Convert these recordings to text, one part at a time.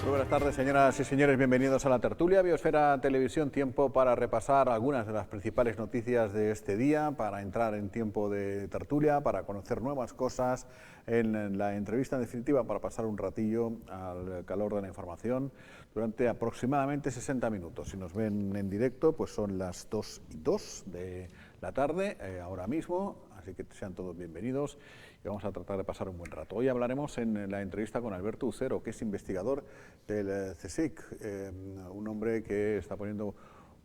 Muy buenas tardes, señoras y señores, bienvenidos a la tertulia Biosfera Televisión, tiempo para repasar algunas de las principales noticias de este día, para entrar en tiempo de tertulia, para conocer nuevas cosas, en la entrevista en definitiva, para pasar un ratillo al calor de la información durante aproximadamente 60 minutos. Si nos ven en directo, pues son las 2:02 de la tarde, ahora mismo, así que sean todos bienvenidos y vamos a tratar de pasar un buen rato. Hoy hablaremos en la entrevista con Alberto Ucero, que es investigador del CSIC, un hombre que está poniendo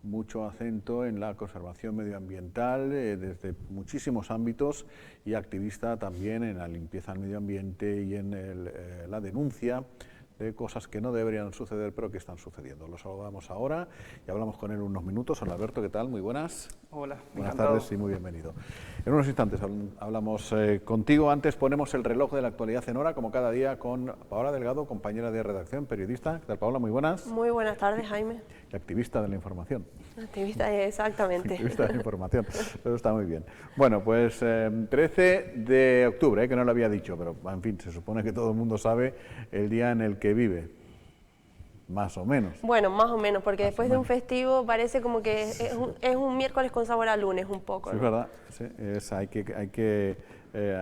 mucho acento en la conservación medioambiental desde muchísimos ámbitos y activista también en la limpieza del medio ambiente y en la denuncia de cosas que no deberían suceder pero que están sucediendo. Lo saludamos ahora y hablamos con él unos minutos. Hola Alberto, ¿qué tal? Muy buenas. Hola, buenas encantado. tardes y muy bienvenido. En unos instantes hablamos contigo. Antes ponemos el reloj de la actualidad en hora, como cada día, con Paola Delgado, compañera de redacción, periodista. ¿Qué tal, Paola? Muy buenas. Muy buenas tardes, Jaime. Y activista de la información. Activista, exactamente. Activista de la información, eso está muy bien. Bueno, pues 13 de octubre, que no lo había dicho, pero en fin, se supone que todo el mundo sabe el día en el que vive. Más o menos. Bueno, más o menos, porque después de un festivo parece como que es un miércoles con sabor a lunes un poco, Sí, ¿no? es verdad, sí, hay que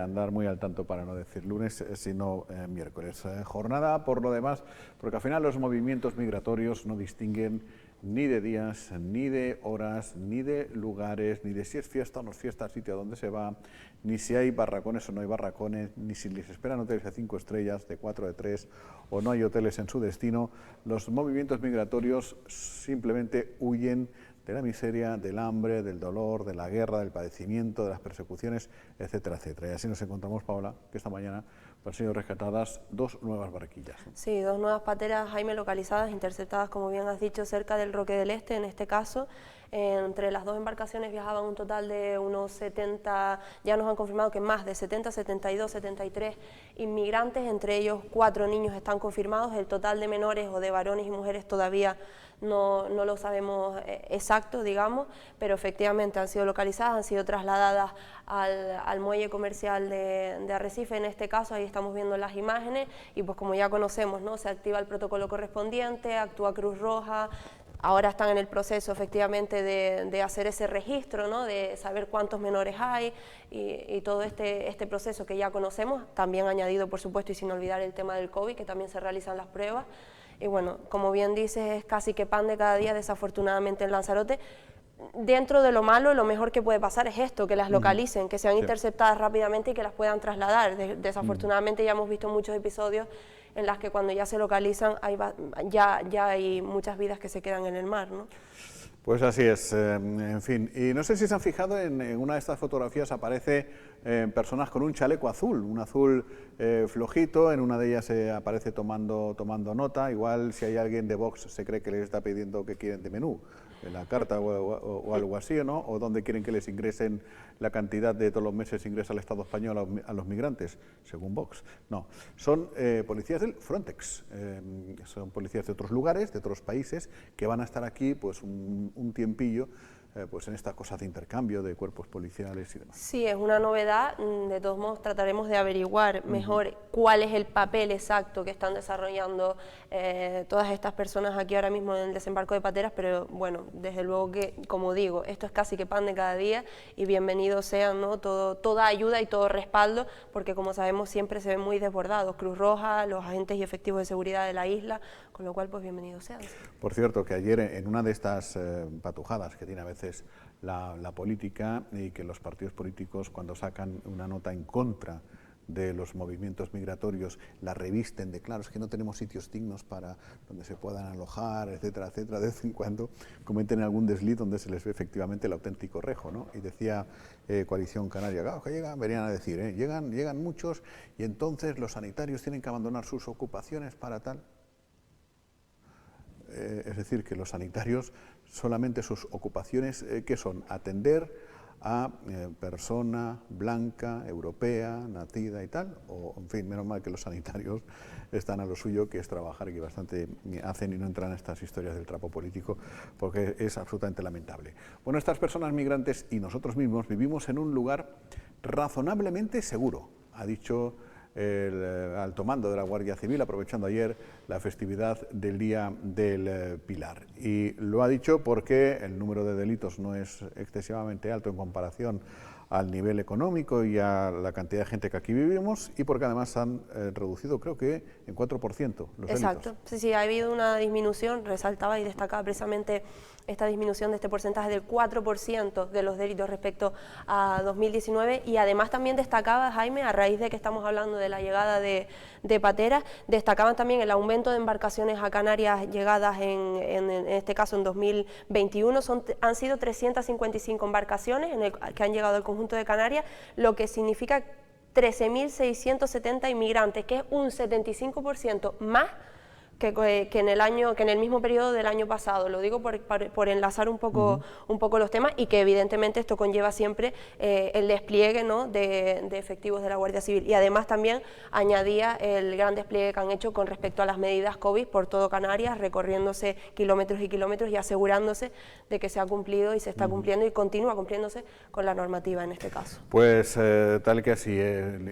andar muy al tanto para no decir lunes, sino miércoles. Jornada, por lo demás, porque al final los movimientos migratorios no distinguen ni de días, ni de horas, ni de lugares, ni de si es fiesta o no es fiesta, el sitio a donde se va, ni si hay barracones o no hay barracones, ni si les esperan hoteles de 5 estrellas, de 4, de 3, o no hay hoteles en su destino. Los movimientos migratorios simplemente huyen de la miseria, del hambre, del dolor, de la guerra, del padecimiento, de las persecuciones, etcétera, etcétera. Y así nos encontramos, Paola, que esta mañana han sido rescatadas 2 nuevas barquillas. Sí, 2 nuevas pateras, Jaime, localizadas, interceptadas, como bien has dicho, cerca del Roque del Este, en este caso. Entre las 2 embarcaciones viajaban un total de unos 70, ya nos han confirmado que más de 70, 72, 73 inmigrantes, entre ellos 4 niños están confirmados. El total de menores o de varones y mujeres todavía no lo sabemos exacto, digamos, pero efectivamente han sido localizadas, han sido trasladadas al muelle comercial de Arrecife, en este caso. Ahí estamos viendo las imágenes y pues como ya conocemos, ¿no?, se activa el protocolo correspondiente, actúa Cruz Roja. Ahora están en el proceso efectivamente de hacer ese registro, ¿no?, de saber cuántos menores hay y todo este proceso que ya conocemos, también añadido por supuesto y sin olvidar el tema del COVID, que también se realizan las pruebas. Y bueno, como bien dices, es casi que pan de cada día, desafortunadamente, en Lanzarote. Dentro de lo malo, lo mejor que puede pasar es esto, que las localicen, que sean interceptadas rápidamente y que las puedan trasladar. Desafortunadamente ya hemos visto muchos episodios en las que cuando ya se localizan ya hay muchas vidas que se quedan en el mar, ¿no? Pues así es, en fin. Y no sé si se han fijado, en una de estas fotografías aparece personas con un chaleco azul, un azul flojito, en una de ellas aparece tomando nota. Igual si hay alguien de Vox se cree que les está pidiendo que quieren de menú, en la carta o algo así, ¿no? O dónde quieren que les ingresen la cantidad de todos los meses ingresa el Estado español a los migrantes, según Vox. No, son policías del Frontex, son policías de otros lugares, de otros países, que van a estar aquí pues un tiempillo, pues en estas cosas de intercambio de cuerpos policiales y demás. Sí, es una novedad. De todos modos trataremos de averiguar mejor cuál es el papel exacto que están desarrollando todas estas personas aquí ahora mismo en el desembarco de pateras, pero bueno, desde luego que, como digo, esto es casi que pan de cada día y bienvenidos sean, ¿no?, toda ayuda y todo respaldo, porque como sabemos siempre se ven muy desbordados, Cruz Roja, los agentes y efectivos de seguridad de la isla, con lo cual pues bienvenidos sean. Por cierto, que ayer en una de estas patujadas que tiene a veces la política, y que los partidos políticos, cuando sacan una nota en contra de los movimientos migratorios, la revisten de claro, es que no tenemos sitios dignos para donde se puedan alojar, etcétera, etcétera. De vez en cuando cometen algún desliz donde se les ve efectivamente el auténtico rejo, ¿no? Y decía Coalición Canaria, claro, que venían a decir, llegan muchos y entonces los sanitarios tienen que abandonar sus ocupaciones para tal. Es decir, que los sanitarios solamente sus ocupaciones, ¿qué son? Atender a persona blanca, europea, nacida y tal, o en fin, menos mal que los sanitarios están a lo suyo, que es trabajar, que bastante hacen y no entran en estas historias del trapo político, porque es absolutamente lamentable. Bueno, estas personas migrantes y nosotros mismos vivimos en un lugar razonablemente seguro, ha dicho el alto mando de la Guardia Civil, aprovechando ayer la festividad del Día del Pilar. Y lo ha dicho porque el número de delitos no es excesivamente alto en comparación al nivel económico y a la cantidad de gente que aquí vivimos, y porque además han reducido, creo que en 4% los Exacto. delitos. Sí, ha habido una disminución, resaltaba y destacaba precisamente esta disminución de este porcentaje del 4% de los delitos respecto a 2019, y además también destacaba, Jaime, a raíz de que estamos hablando de la llegada de pateras, destacaban también el aumento de embarcaciones a Canarias llegadas en este caso en 2021, han sido 355 embarcaciones que han llegado al conjunto de Canarias, lo que significa 13.670 inmigrantes, que es un 75% más que en el mismo periodo del año pasado. Lo digo por enlazar un poco los temas, y que evidentemente esto conlleva siempre el despliegue, ¿no?, de efectivos de la Guardia Civil. Y además también añadía el gran despliegue que han hecho con respecto a las medidas COVID por todo Canarias, recorriéndose kilómetros y kilómetros y asegurándose de que se ha cumplido y se está cumpliendo y continúa cumpliéndose con la normativa en este caso. Pues tal que así,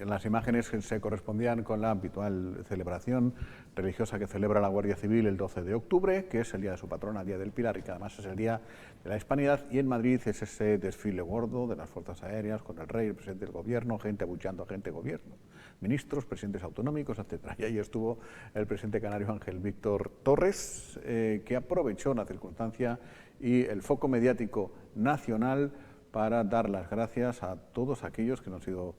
las imágenes se correspondían con la habitual celebración religiosa que celebra la Guardia Civil el 12 de octubre, que es el día de su patrona, Día del Pilar, y que además es el día de la Hispanidad, y en Madrid es ese desfile gordo de las fuerzas aéreas con el rey, el presidente del gobierno, gente abucheando a gente del gobierno, ministros, presidentes autonómicos, etc. Y ahí estuvo el presidente canario Ángel Víctor Torres, que aprovechó la circunstancia y el foco mediático nacional para dar las gracias a todos aquellos, que no han sido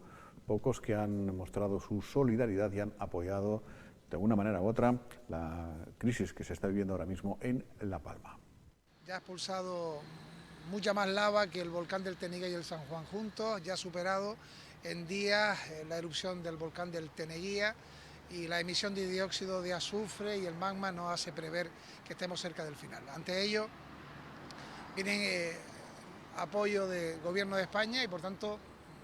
pocos, que han mostrado su solidaridad y han apoyado de alguna manera u otra la crisis que se está viviendo ahora mismo en La Palma. Ya ha expulsado mucha más lava que el volcán del Teneguía y el San Juan juntos, ya ha superado en días la erupción del volcán del Teneguía, y la emisión de dióxido de azufre y el magma nos hace prever que estemos cerca del final. Ante ello, vienen apoyo del Gobierno de España, y por tanto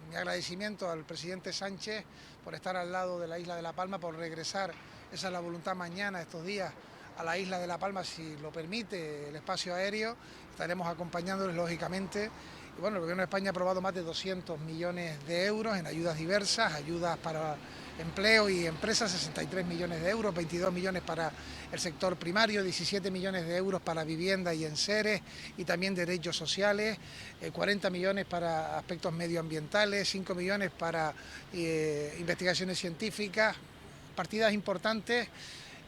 mi agradecimiento al presidente Sánchez por estar al lado de la isla de La Palma, por regresar, esa es la voluntad, mañana, estos días, a la isla de La Palma, si lo permite el espacio aéreo. Estaremos acompañándoles, lógicamente. Y bueno, el Gobierno de España ha aprobado más de 200 millones de euros en ayudas diversas, ayudas para empleo y empresas, 63 millones de euros, 22 millones para el sector primario, 17 millones de euros para vivienda y enseres y también derechos sociales, 40 millones para aspectos medioambientales, 5 millones para investigaciones científicas, partidas importantes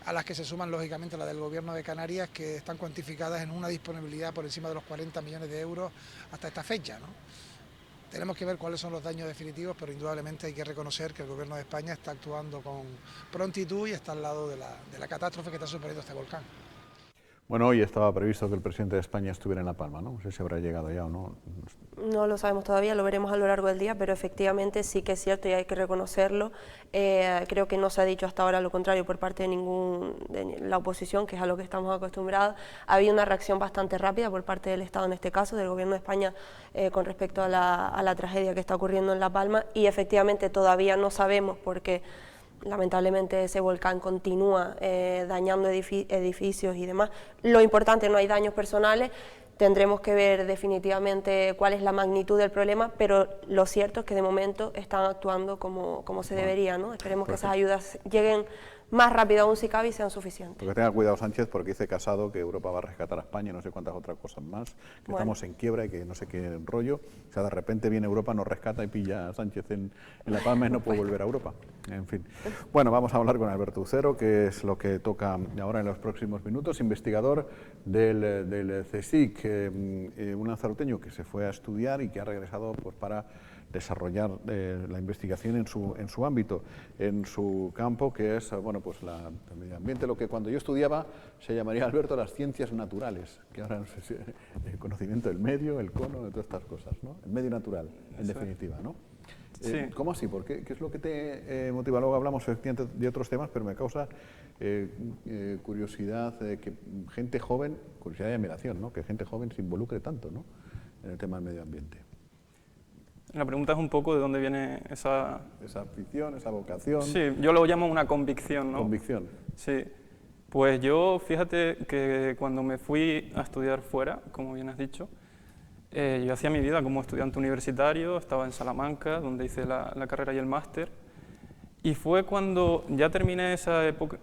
a las que se suman lógicamente las del Gobierno de Canarias, que están cuantificadas en una disponibilidad por encima de los 40 millones de euros hasta esta fecha, ¿no? Tenemos que ver cuáles son los daños definitivos, pero indudablemente hay que reconocer que el Gobierno de España está actuando con prontitud y está al lado de la catástrofe que está sufriendo este volcán. Bueno, hoy estaba previsto que el presidente de España estuviera en La Palma, ¿no? No sé si habrá llegado ya o no. No lo sabemos todavía, lo veremos a lo largo del día, pero efectivamente sí que es cierto y hay que reconocerlo. Creo que no se ha dicho hasta ahora lo contrario por parte de la oposición, que es a lo que estamos acostumbrados. Ha habido una reacción bastante rápida por parte del Estado, en este caso, del Gobierno de España, con respecto a la tragedia que está ocurriendo en La Palma, y efectivamente todavía no sabemos porque lamentablemente ese volcán continúa dañando edificios y demás. Lo importante, no hay daños personales, tendremos que ver definitivamente cuál es la magnitud del problema, pero lo cierto es que de momento están actuando como se debería, ¿no? Esperemos que esas ayudas lleguen más rápido aún si cabe y sean suficientes. Porque tenga cuidado Sánchez, porque dice Casado que Europa va a rescatar a España, no sé cuántas otras cosas más, que estamos en quiebra y que no sé qué rollo. O sea, de repente viene Europa, nos rescata y pilla a Sánchez en La Palma y no puede volver a Europa. En fin. Bueno, vamos a hablar con Alberto Ucero, que es lo que toca ahora en los próximos minutos, investigador del CSIC, un lanzaroteño que se fue a estudiar y que ha regresado pues para desarrollar la investigación en su ámbito, en su campo, que es bueno, pues el medio ambiente, lo que cuando yo estudiaba se llamaría, Alberto, las ciencias naturales, que ahora no sé si el conocimiento del medio, el cono, de todas estas cosas, ¿no? El medio natural, en definitiva, ¿no? Sí. ¿Cómo así? ¿Por qué? ¿Qué es lo que te motiva? Luego hablamos de otros temas, pero me causa curiosidad que gente joven, curiosidad y admiración, ¿no? Que gente joven se involucre tanto, ¿no? En el tema del medio ambiente. La pregunta es un poco de dónde viene esa afición, esa vocación. Sí, yo lo llamo una convicción, ¿no? Convicción. Sí. Pues yo, fíjate que cuando me fui a estudiar fuera, como bien has dicho, yo hacía mi vida como estudiante universitario, estaba en Salamanca, donde hice la carrera y el máster, Y fue cuando ya terminé esa época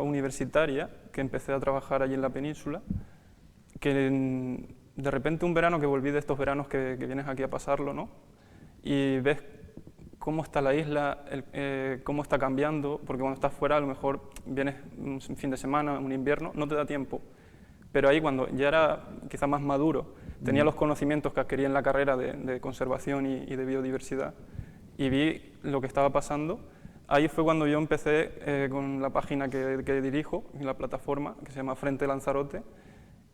universitaria, que empecé a trabajar allí en la península, que de repente un verano que volví de estos veranos que vienes aquí a pasarlo, ¿no? Y ves cómo está la isla, cómo está cambiando, porque cuando estás fuera a lo mejor vienes un fin de semana, un invierno, no te da tiempo. Pero ahí cuando ya era quizás más maduro, tenía los conocimientos que adquirí en la carrera de conservación y de biodiversidad, y vi lo que estaba pasando. Ahí fue cuando yo empecé con la página que dirijo, en la plataforma, que se llama Frente Lanzarote,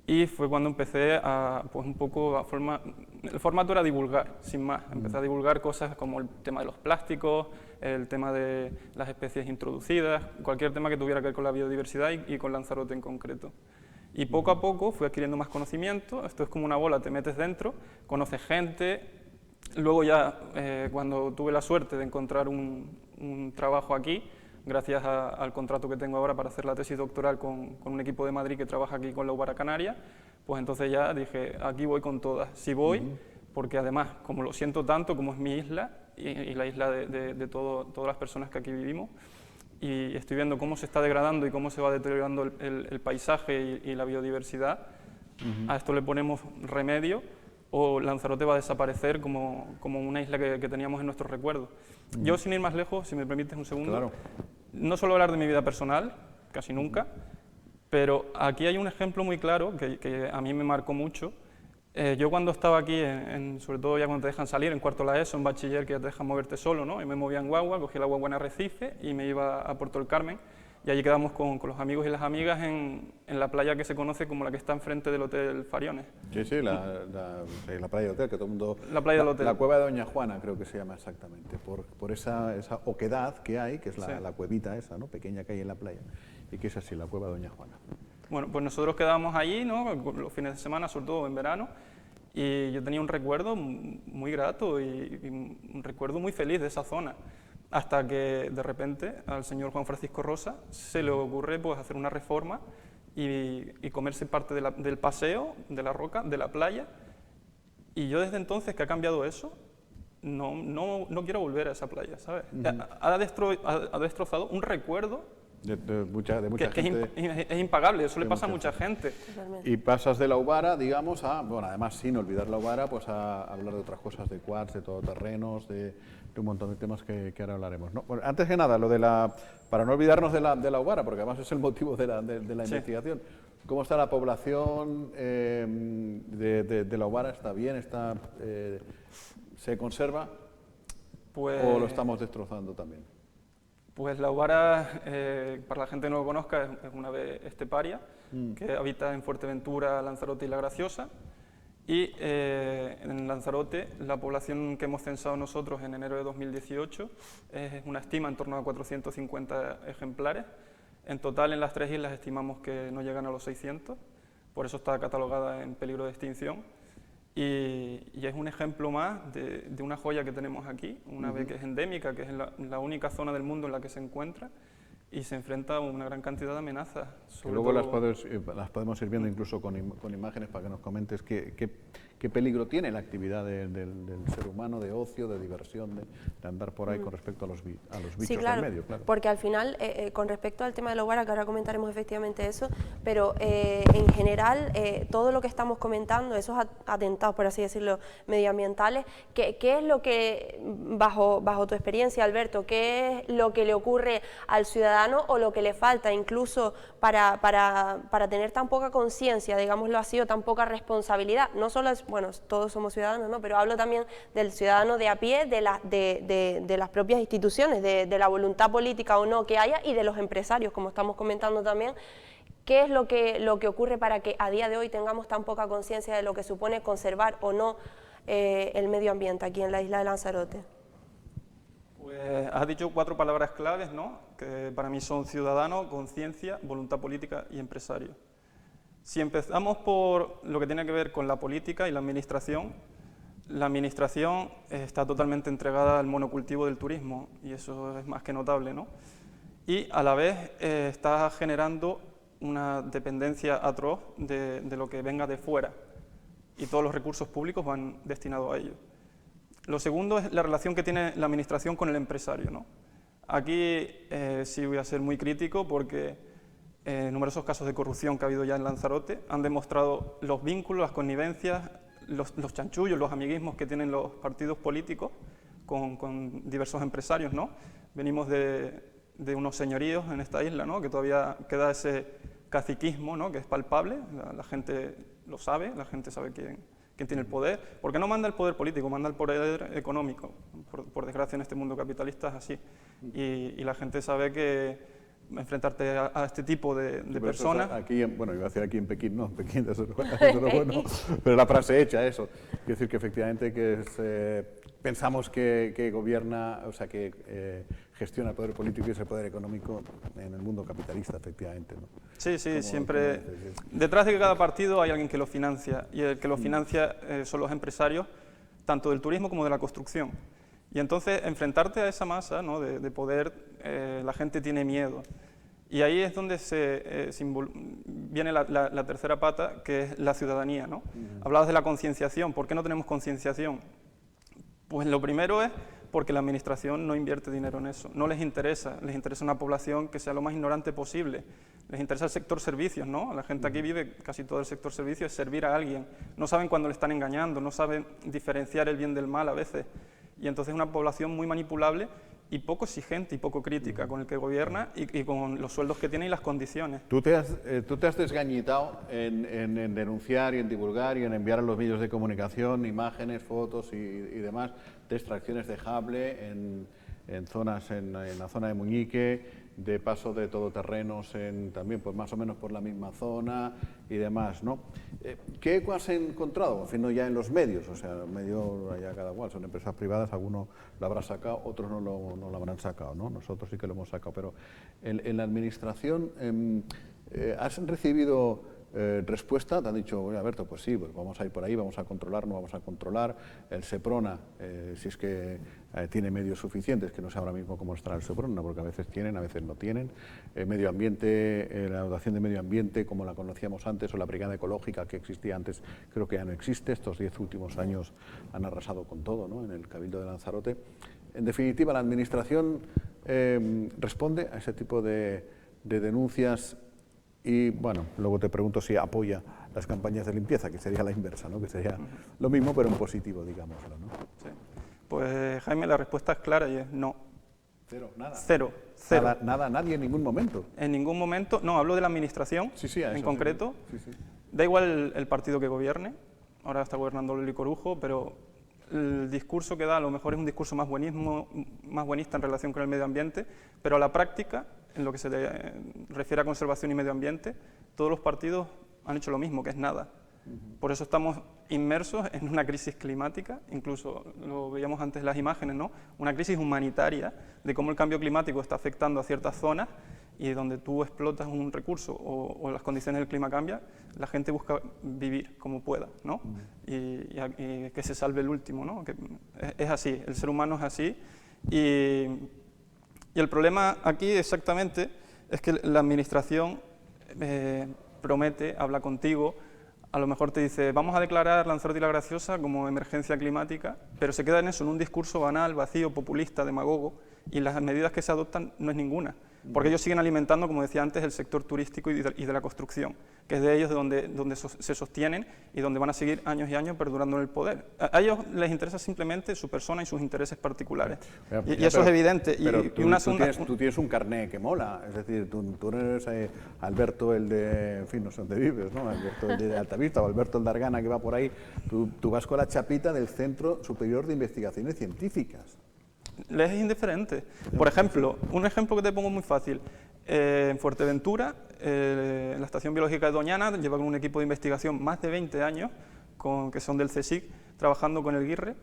y fue cuando empecé a, pues un poco, el formato era divulgar, sin más. Empecé a divulgar cosas como el tema de los plásticos, el tema de las especies introducidas, cualquier tema que tuviera que ver con la biodiversidad y con Lanzarote en concreto. Y poco a poco fui adquiriendo más conocimiento, esto es como una bola, te metes dentro, conoces gente. Luego ya, cuando tuve la suerte de encontrar un trabajo aquí, gracias al contrato que tengo ahora para hacer la tesis doctoral con un equipo de Madrid que trabaja aquí con la Ubara Canaria, pues entonces ya dije, aquí voy con todas. Sí voy, porque además, como lo siento tanto, como es mi isla y la isla de todas las personas que aquí vivimos, y estoy viendo cómo se está degradando y cómo se va deteriorando el paisaje y la biodiversidad, a esto le ponemos remedio, o Lanzarote va a desaparecer como una isla que teníamos en nuestros recuerdos. Yo, sin ir más lejos, si me permites un segundo, Claro. no suelo hablar de mi vida personal, casi nunca, pero aquí hay un ejemplo muy claro que a mí me marcó mucho. Yo cuando estaba aquí, sobre todo ya cuando te dejan salir, en cuarto la ESO, en bachiller, que ya te dejan moverte solo, ¿no? Y me movía en guagua, cogía la guagua en Arrecife y me iba a Puerto del Carmen, y allí quedamos con los amigos y las amigas en la playa que se conoce como la que está enfrente del Hotel Fariones. Sí, sí, la playa de hotel, que todo el mundo... La playa del hotel. La cueva de Doña Juana, creo que se llama exactamente, por esa oquedad que hay, que es Sí. la cuevita esa, ¿no?, pequeña que hay en la playa, y que es así, la cueva de Doña Juana. Bueno, pues nosotros quedábamos allí, ¿no?, los fines de semana, sobre todo en verano, y yo tenía un recuerdo muy grato y un recuerdo muy feliz de esa zona, hasta que de repente al señor Juan Francisco Rosa se le ocurre pues hacer una reforma y comerse parte del paseo, de la roca, de la playa, y yo desde entonces que ha cambiado eso, no quiero volver a esa playa, ¿sabes? Ha destrozado un recuerdo De mucha que gente. es impagable, eso le de pasa a mucha mucha gente. Totalmente. Y pasas de la Ubara, digamos, bueno, además sin olvidar la Ubara, pues a hablar de otras cosas, de quartz, de todoterrenos, de un montón de temas que ahora hablaremos, ¿no? Bueno, antes que nada, para no olvidarnos de la Ubara, porque además es el motivo de la Sí. investigación. ¿Cómo está la población de la Ubara? ¿Está bien? ¿Se conserva? Pues, ¿O lo estamos destrozando también? Pues la Ubara, para la gente que no lo conozca, es una ave esteparia que habita en Fuerteventura, Lanzarote y La Graciosa. Y en Lanzarote, la población que hemos censado nosotros en enero de 2018 es una estima en torno a 450 ejemplares. En total, en las tres islas estimamos que no llegan a los 600, por eso está catalogada en peligro de extinción. Y es un ejemplo más de una joya que tenemos aquí, una ave que es endémica, que es la única zona del mundo en la que se encuentra y se enfrenta a una gran cantidad de amenazas. Que luego las podemos ir viendo incluso con imágenes para que nos comentes qué peligro tiene la actividad del ser humano, de ocio, de diversión, de andar por ahí con respecto a los bichos Sí, claro, del medio. Claro. porque al final, con respecto al tema de la Ubara, que ahora comentaremos efectivamente eso, pero en general, todo lo que estamos comentando, esos atentados, por así decirlo, medioambientales, ¿qué es lo que, bajo tu experiencia, Alberto, qué es lo que le ocurre al ciudadano o lo que le falta incluso para tener tan poca conciencia, digámoslo así, o tan poca responsabilidad? No solo bueno, todos somos ciudadanos, ¿no?, pero hablo también del ciudadano de a pie, de las propias instituciones, de la voluntad política o no que haya, y de los empresarios, como estamos comentando también. ¿Qué es lo que ocurre para que a día de hoy tengamos tan poca conciencia de lo que supone conservar o no el medio ambiente aquí en la isla de Lanzarote? Pues has dicho 4 palabras claves, ¿no?, que para mí son ciudadano, conciencia, voluntad política y empresario. Si empezamos por lo que tiene que ver con la política y la administración está totalmente entregada al monocultivo del turismo, y eso es más que notable, ¿no? Y a la vez está generando una dependencia atroz de lo que venga de fuera, y todos los recursos públicos van destinados a ello. Lo segundo es la relación que tiene la administración con el empresario, ¿no? Aquí sí voy a ser muy crítico porque numerosos casos de corrupción que ha habido ya en Lanzarote han demostrado los vínculos, las connivencias, los chanchullos, los amiguismos que tienen los partidos políticos con diversos empresarios, ¿no? Venimos de unos señoríos en esta isla, ¿no? Que todavía queda ese caciquismo, ¿no? Que es palpable, la gente lo sabe, la gente sabe quién tiene el poder, porque no manda el poder político, manda el poder económico, por desgracia en este mundo capitalista es así, y la gente sabe que enfrentarte a este tipo de personas... Aquí, bueno, iba a decir aquí en Pekín, no, en Pekín, eso es bueno, pero la frase hecha, eso, quiere decir que efectivamente pensamos que gobierna, o sea, que gestiona el poder político y ese poder económico en el mundo capitalista, efectivamente, ¿no? Sí, sí, Como siempre... Detrás de cada partido hay alguien que lo financia, y el que lo financia son los empresarios, tanto del turismo como de la construcción. Y entonces, enfrentarte a esa masa, ¿no? de poder, la gente tiene miedo. Y ahí es donde viene la tercera pata, que es la ciudadanía, ¿no? Hablabas de la concienciación. ¿Por qué no tenemos concienciación? Pues lo primero es porque la administración no invierte dinero en eso, no les interesa una población que sea lo más ignorante posible, les interesa el sector servicios, ¿no? La gente aquí vive, casi todo el sector servicios es servir a alguien, no saben cuándo le están engañando, no saben diferenciar el bien del mal a veces, y entonces es una población muy manipulable y poco exigente y poco crítica con el que gobierna y con los sueldos que tiene y las condiciones. Tú te has desgañitado en denunciar y en divulgar y en enviar a los medios de comunicación imágenes, fotos y demás de extracciones de jable en la zona de Muñique, de paso de todoterrenos también pues más o menos por la misma zona y demás, ¿no? ¿Qué eco has encontrado? En fin, no ya en los medios, o sea, medios allá cada cual, son empresas privadas, alguno lo habrá sacado, otros no lo habrán sacado, ¿no? Nosotros sí que lo hemos sacado, pero en la administración ¿has recibido respuesta? ¿Te han dicho, oye, Alberto, pues sí, pues vamos a ir por ahí, vamos a controlar, no vamos a controlar? El Seprona, si es que tiene medios suficientes, que no sé ahora mismo cómo estará el Seprona, porque a veces tienen, a veces no tienen. Medio ambiente, la dotación de medio ambiente, como la conocíamos antes, o la brigada ecológica que existía antes, creo que ya no existe. Estos 10 últimos años han arrasado con todo, ¿no? En el Cabildo de Lanzarote. En definitiva, la administración responde a ese tipo de denuncias. Y bueno, luego te pregunto si apoya las campañas de limpieza, que sería la inversa, ¿no? Que sería lo mismo pero en positivo, digámoslo, ¿no? Sí. Pues Jaime, la respuesta es clara y es no. Cero, nada. Cero. Nada, nadie en ningún momento. En ningún momento, no, hablo de la administración en concreto. Sí, sí. Da igual el partido que gobierne, ahora está gobernando Loli Corujo, pero el discurso que da a lo mejor es un discurso más buenista en relación con el medio ambiente, pero a la práctica, en lo que se refiere a conservación y medio ambiente, todos los partidos han hecho lo mismo, que es nada. Por eso estamos inmersos en una crisis climática, incluso lo veíamos antes en las imágenes, ¿no? Una crisis humanitaria de cómo el cambio climático está afectando a ciertas zonas y donde tú explotas un recurso o las condiciones del clima cambian, la gente busca vivir como pueda, ¿no? Y que se salve el último, ¿no? Que es así, el ser humano es así. Y el problema aquí exactamente es que la administración promete, habla contigo, a lo mejor te dice, vamos a declarar Lanzarote y La Graciosa como emergencia climática, pero se queda en eso, en un discurso banal, vacío, populista, demagogo, y las medidas que se adoptan no es ninguna. Porque ellos siguen alimentando, como decía antes, el sector turístico y de la construcción, que es de ellos donde se sostienen y donde van a seguir años y años perdurando en el poder. A ellos les interesa simplemente su persona y sus intereses particulares. Y eso es evidente. Pero tú tienes un carné que mola, es decir, tú eres Alberto el de, en fin, no sé dónde vives, ¿no? Alberto el de Altavista o Alberto el de Argana que va por ahí. Tú vas con la chapita del Centro Superior de Investigaciones Científicas. Les es indiferente. Por ejemplo, un ejemplo que te pongo muy fácil. En Fuerteventura, la Estación Biológica de Doñana lleva con un equipo de investigación más de 20 años, que son del CSIC, trabajando con el GIRRE,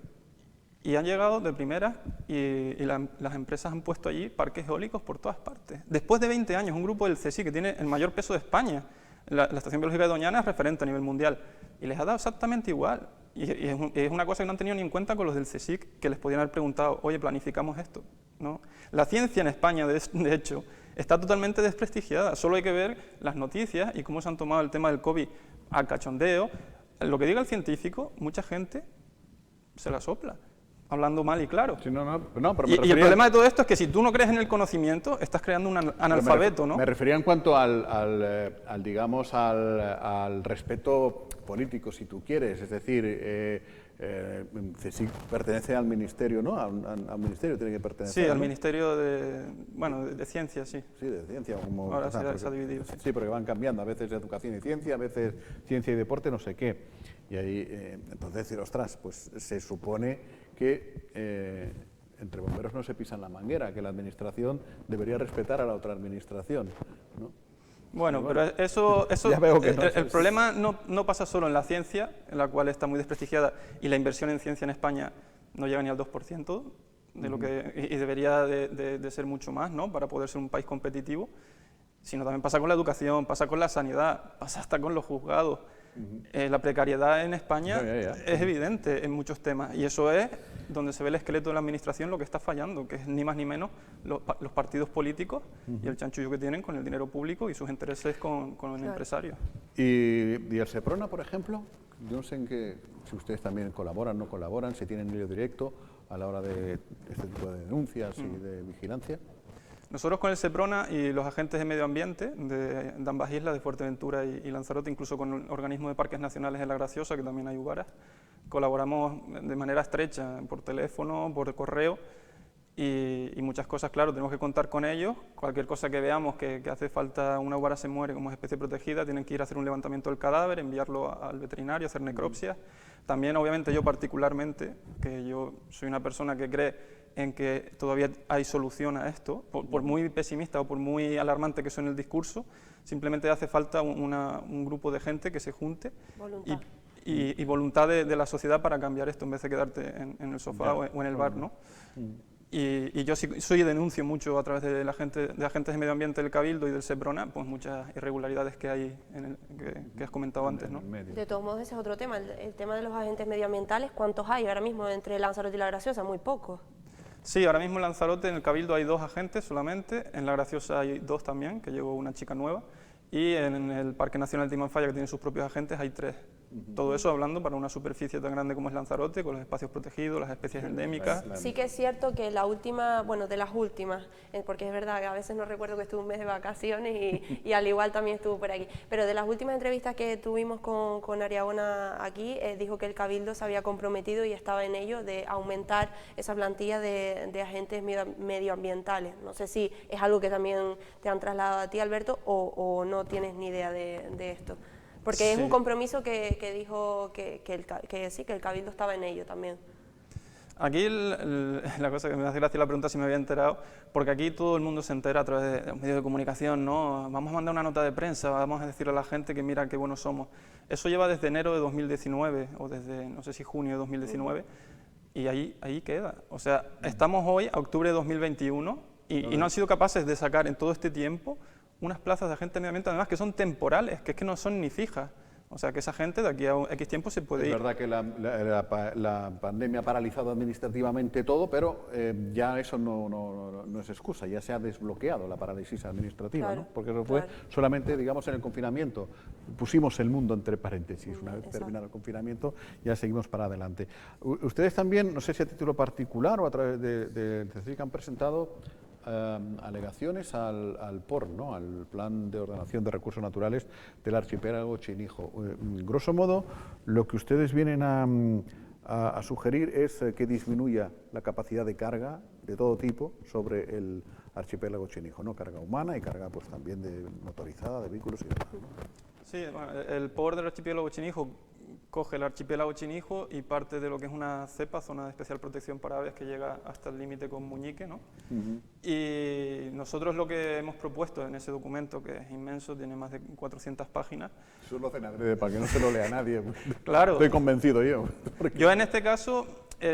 y han llegado de primera y las empresas han puesto allí parques eólicos por todas partes. Después de 20 años, un grupo del CSIC que tiene el mayor peso de España, la Estación Biológica de Doñana es referente a nivel mundial, y les ha dado exactamente igual. Y es una cosa que no han tenido ni en cuenta con los del CSIC, que les podían haber preguntado, oye, planificamos esto, ¿no? La ciencia en España, de hecho, está totalmente desprestigiada. Solo hay que ver las noticias y cómo se han tomado el tema del COVID al cachondeo. Lo que diga el científico, mucha gente se la sopla. hablando mal y claro. Sí, pero Y el problema de todo esto es que si tú no crees en el conocimiento, estás creando un analfabeto, ¿no? Me refería en cuanto digamos, al respeto político, si tú quieres, es decir, si pertenece al ministerio, ¿no? Al ministerio tiene que pertenecer. Sí, al ¿no? Ministerio de Ciencia, sí. Sí, de ciencia. Como, Ahora se ha dividido. Sí, porque van cambiando, a veces educación y ciencia, a veces ciencia y deporte, no sé qué. Y ahí, entonces decir, ostras, pues se supone que entre bomberos no se pisan la manguera, que la administración debería respetar a la otra administración, ¿no? Bueno, pero eso ya veo que el problema no pasa solo en la ciencia, en la cual está muy desprestigiada, y la inversión en ciencia en España no llega ni al 2% de lo que, y debería de ser mucho más, ¿no?, para poder ser un país competitivo, sino también pasa con la educación, pasa con la sanidad, pasa hasta con los juzgados. La precariedad en España es evidente en muchos temas, y eso es donde se ve el esqueleto de la administración, lo que está fallando, que es ni más ni menos los partidos políticos y el chanchullo que tienen con el dinero público y sus intereses con el empresario. ¿Y el Seprona, por ejemplo? Yo no sé si ustedes también colaboran, no colaboran, si tienen hilo directo a la hora de este tipo de denuncias y de vigilancia. Nosotros con el Seprona y los agentes de medio ambiente de ambas islas, de Fuerteventura y Lanzarote, incluso con el organismo de parques nacionales de La Graciosa, que también hay UBARAS, colaboramos de manera estrecha, por teléfono, por correo, y muchas cosas, claro, tenemos que contar con ellos. Cualquier cosa que veamos que hace falta, una UBARA se muere como especie protegida, tienen que ir a hacer un levantamiento del cadáver, enviarlo al veterinario, hacer necropsias. También, obviamente, yo particularmente, que yo soy una persona que cree en que todavía hay solución a esto, por muy pesimista o por muy alarmante que suene el discurso, simplemente hace falta un grupo de gente que se junte y voluntad de la sociedad para cambiar esto, en vez de quedarte en el sofá o en el bar, ¿no? Y yo sí denuncio mucho a través de agentes de medio ambiente del Cabildo y del Seprona, pues muchas irregularidades que hay, que has comentado antes, ¿no? De todos modos, ese es otro tema, el tema de los agentes medioambientales. ¿Cuántos hay ahora mismo entre Lanzarote y La Graciosa? Muy pocos. Sí, ahora mismo en Lanzarote, en el Cabildo, hay 2 agentes solamente, en La Graciosa hay 2 también, que llegó una chica nueva, y en el Parque Nacional de Timanfaya, que tiene sus propios agentes, hay 3. Todo eso hablando para una superficie tan grande como es Lanzarote, con los espacios protegidos, las especies endémicas. Sí que es cierto que la última, bueno, de las últimas, porque es verdad que a veces no recuerdo que estuve un mes de vacaciones y al igual también estuvo por aquí, pero de las últimas entrevistas que tuvimos con Ariagona aquí, dijo que el Cabildo se había comprometido y estaba en ello de aumentar esa plantilla de agentes medioambientales. No sé si es algo que también te han trasladado a ti, Alberto, o no tienes ni idea de esto. Porque sí, es un compromiso que dijo que el Cabildo estaba en ello también. Aquí la cosa que me hace gracia la pregunta si me había enterado, porque aquí todo el mundo se entera a través de los medios de comunicación, ¿no? Vamos a mandar una nota de prensa, vamos a decirle a la gente que mira qué buenos somos. Eso lleva desde enero de 2019, o desde, no sé si junio de 2019, y ahí queda. O sea, estamos hoy a octubre de 2021 y no han sido capaces de sacar en todo este tiempo unas plazas de agente de medio ambiente, además que son temporales, que es que no son ni fijas. O sea, que esa gente de aquí a X tiempo se puede ir. Es verdad que la pandemia ha paralizado administrativamente todo, pero ya eso no es excusa, ya se ha desbloqueado la parálisis administrativa, claro, ¿no? Porque eso fue solamente, digamos, en el confinamiento. Pusimos el mundo entre paréntesis. Una vez terminado el confinamiento, ya seguimos para adelante. Ustedes también, no sé si a título particular o a través de CECIC, han presentado alegaciones al POR, ¿no?, al Plan de Ordenación de Recursos Naturales del Archipiélago Chinijo. Grosso modo, lo que ustedes vienen a sugerir es que disminuya la capacidad de carga de todo tipo sobre el Archipiélago Chinijo, ¿no? Carga humana y carga, pues, también de motorizada, de vehículos y demás, ¿no? Sí, bueno, el POR del Archipiélago Chinijo coge el Archipiélago Chinijo y parte de lo que es una cepa, zona de especial protección para aves, que llega hasta el límite con Muñique, ¿no? Y nosotros lo que hemos propuesto en ese documento, que es inmenso, tiene más de 400 páginas. Eso lo hacen adrede para que no se lo lea nadie. Claro. Estoy convencido yo. Yo en este caso,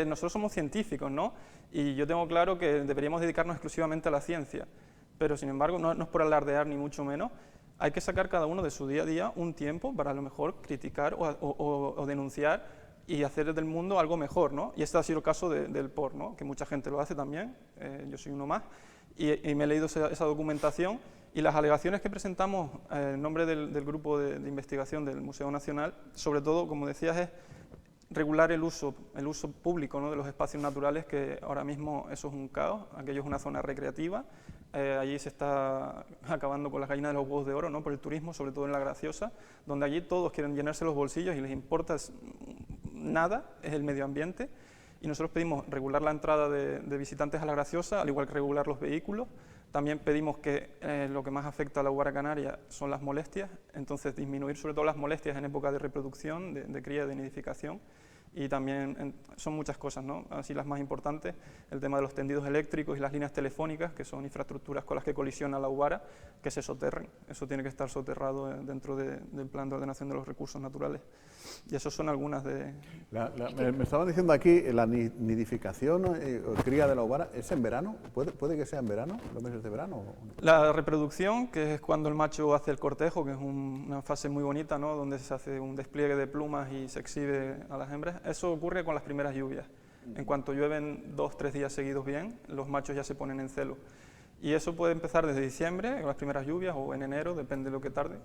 nosotros somos científicos, ¿no? Y yo tengo claro que deberíamos dedicarnos exclusivamente a la ciencia, pero sin embargo, no es por alardear ni mucho menos. Hay que sacar cada uno de su día a día un tiempo para a lo mejor criticar o denunciar y hacer del mundo algo mejor, ¿no? Y este ha sido el caso del POR, ¿no?, que mucha gente lo hace también, yo soy uno más, y me he leído esa documentación, y las alegaciones que presentamos en nombre del grupo de investigación del Museo Nacional, sobre todo, como decías, es regular el uso público, ¿no?, de los espacios naturales, que ahora mismo eso es un caos. Aquello es una zona recreativa, allí se está acabando con las gallinas de los huevos de oro, ¿no?, por el turismo, sobre todo en La Graciosa, donde allí todos quieren llenarse los bolsillos y les importa nada, es el medio ambiente, y nosotros pedimos regular la entrada de visitantes a La Graciosa, al igual que regular los vehículos. También pedimos que lo que más afecta a la Guara canaria son las molestias, entonces disminuir sobre todo las molestias en época de reproducción, de cría, de nidificación, y también son muchas cosas, ¿no? Así las más importantes, el tema de los tendidos eléctricos y las líneas telefónicas, que son infraestructuras con las que colisiona la Guara, que se soterren. Eso tiene que estar soterrado dentro del Plan de Ordenación de los Recursos Naturales. Y eso son algunas de... Me estaban diciendo aquí, la nidificación o cría de la Guara, ¿es en verano? ¿Puede que sea en verano, los meses de verano? La reproducción, que es cuando el macho hace el cortejo, que es una fase muy bonita, ¿no?, donde se hace un despliegue de plumas y se exhibe a las hembras, eso ocurre con las primeras lluvias. En cuanto llueven 2 o 3 días seguidos bien, los machos ya se ponen en celo. Y eso puede empezar desde diciembre, con las primeras lluvias, o en enero, depende de lo que tarde.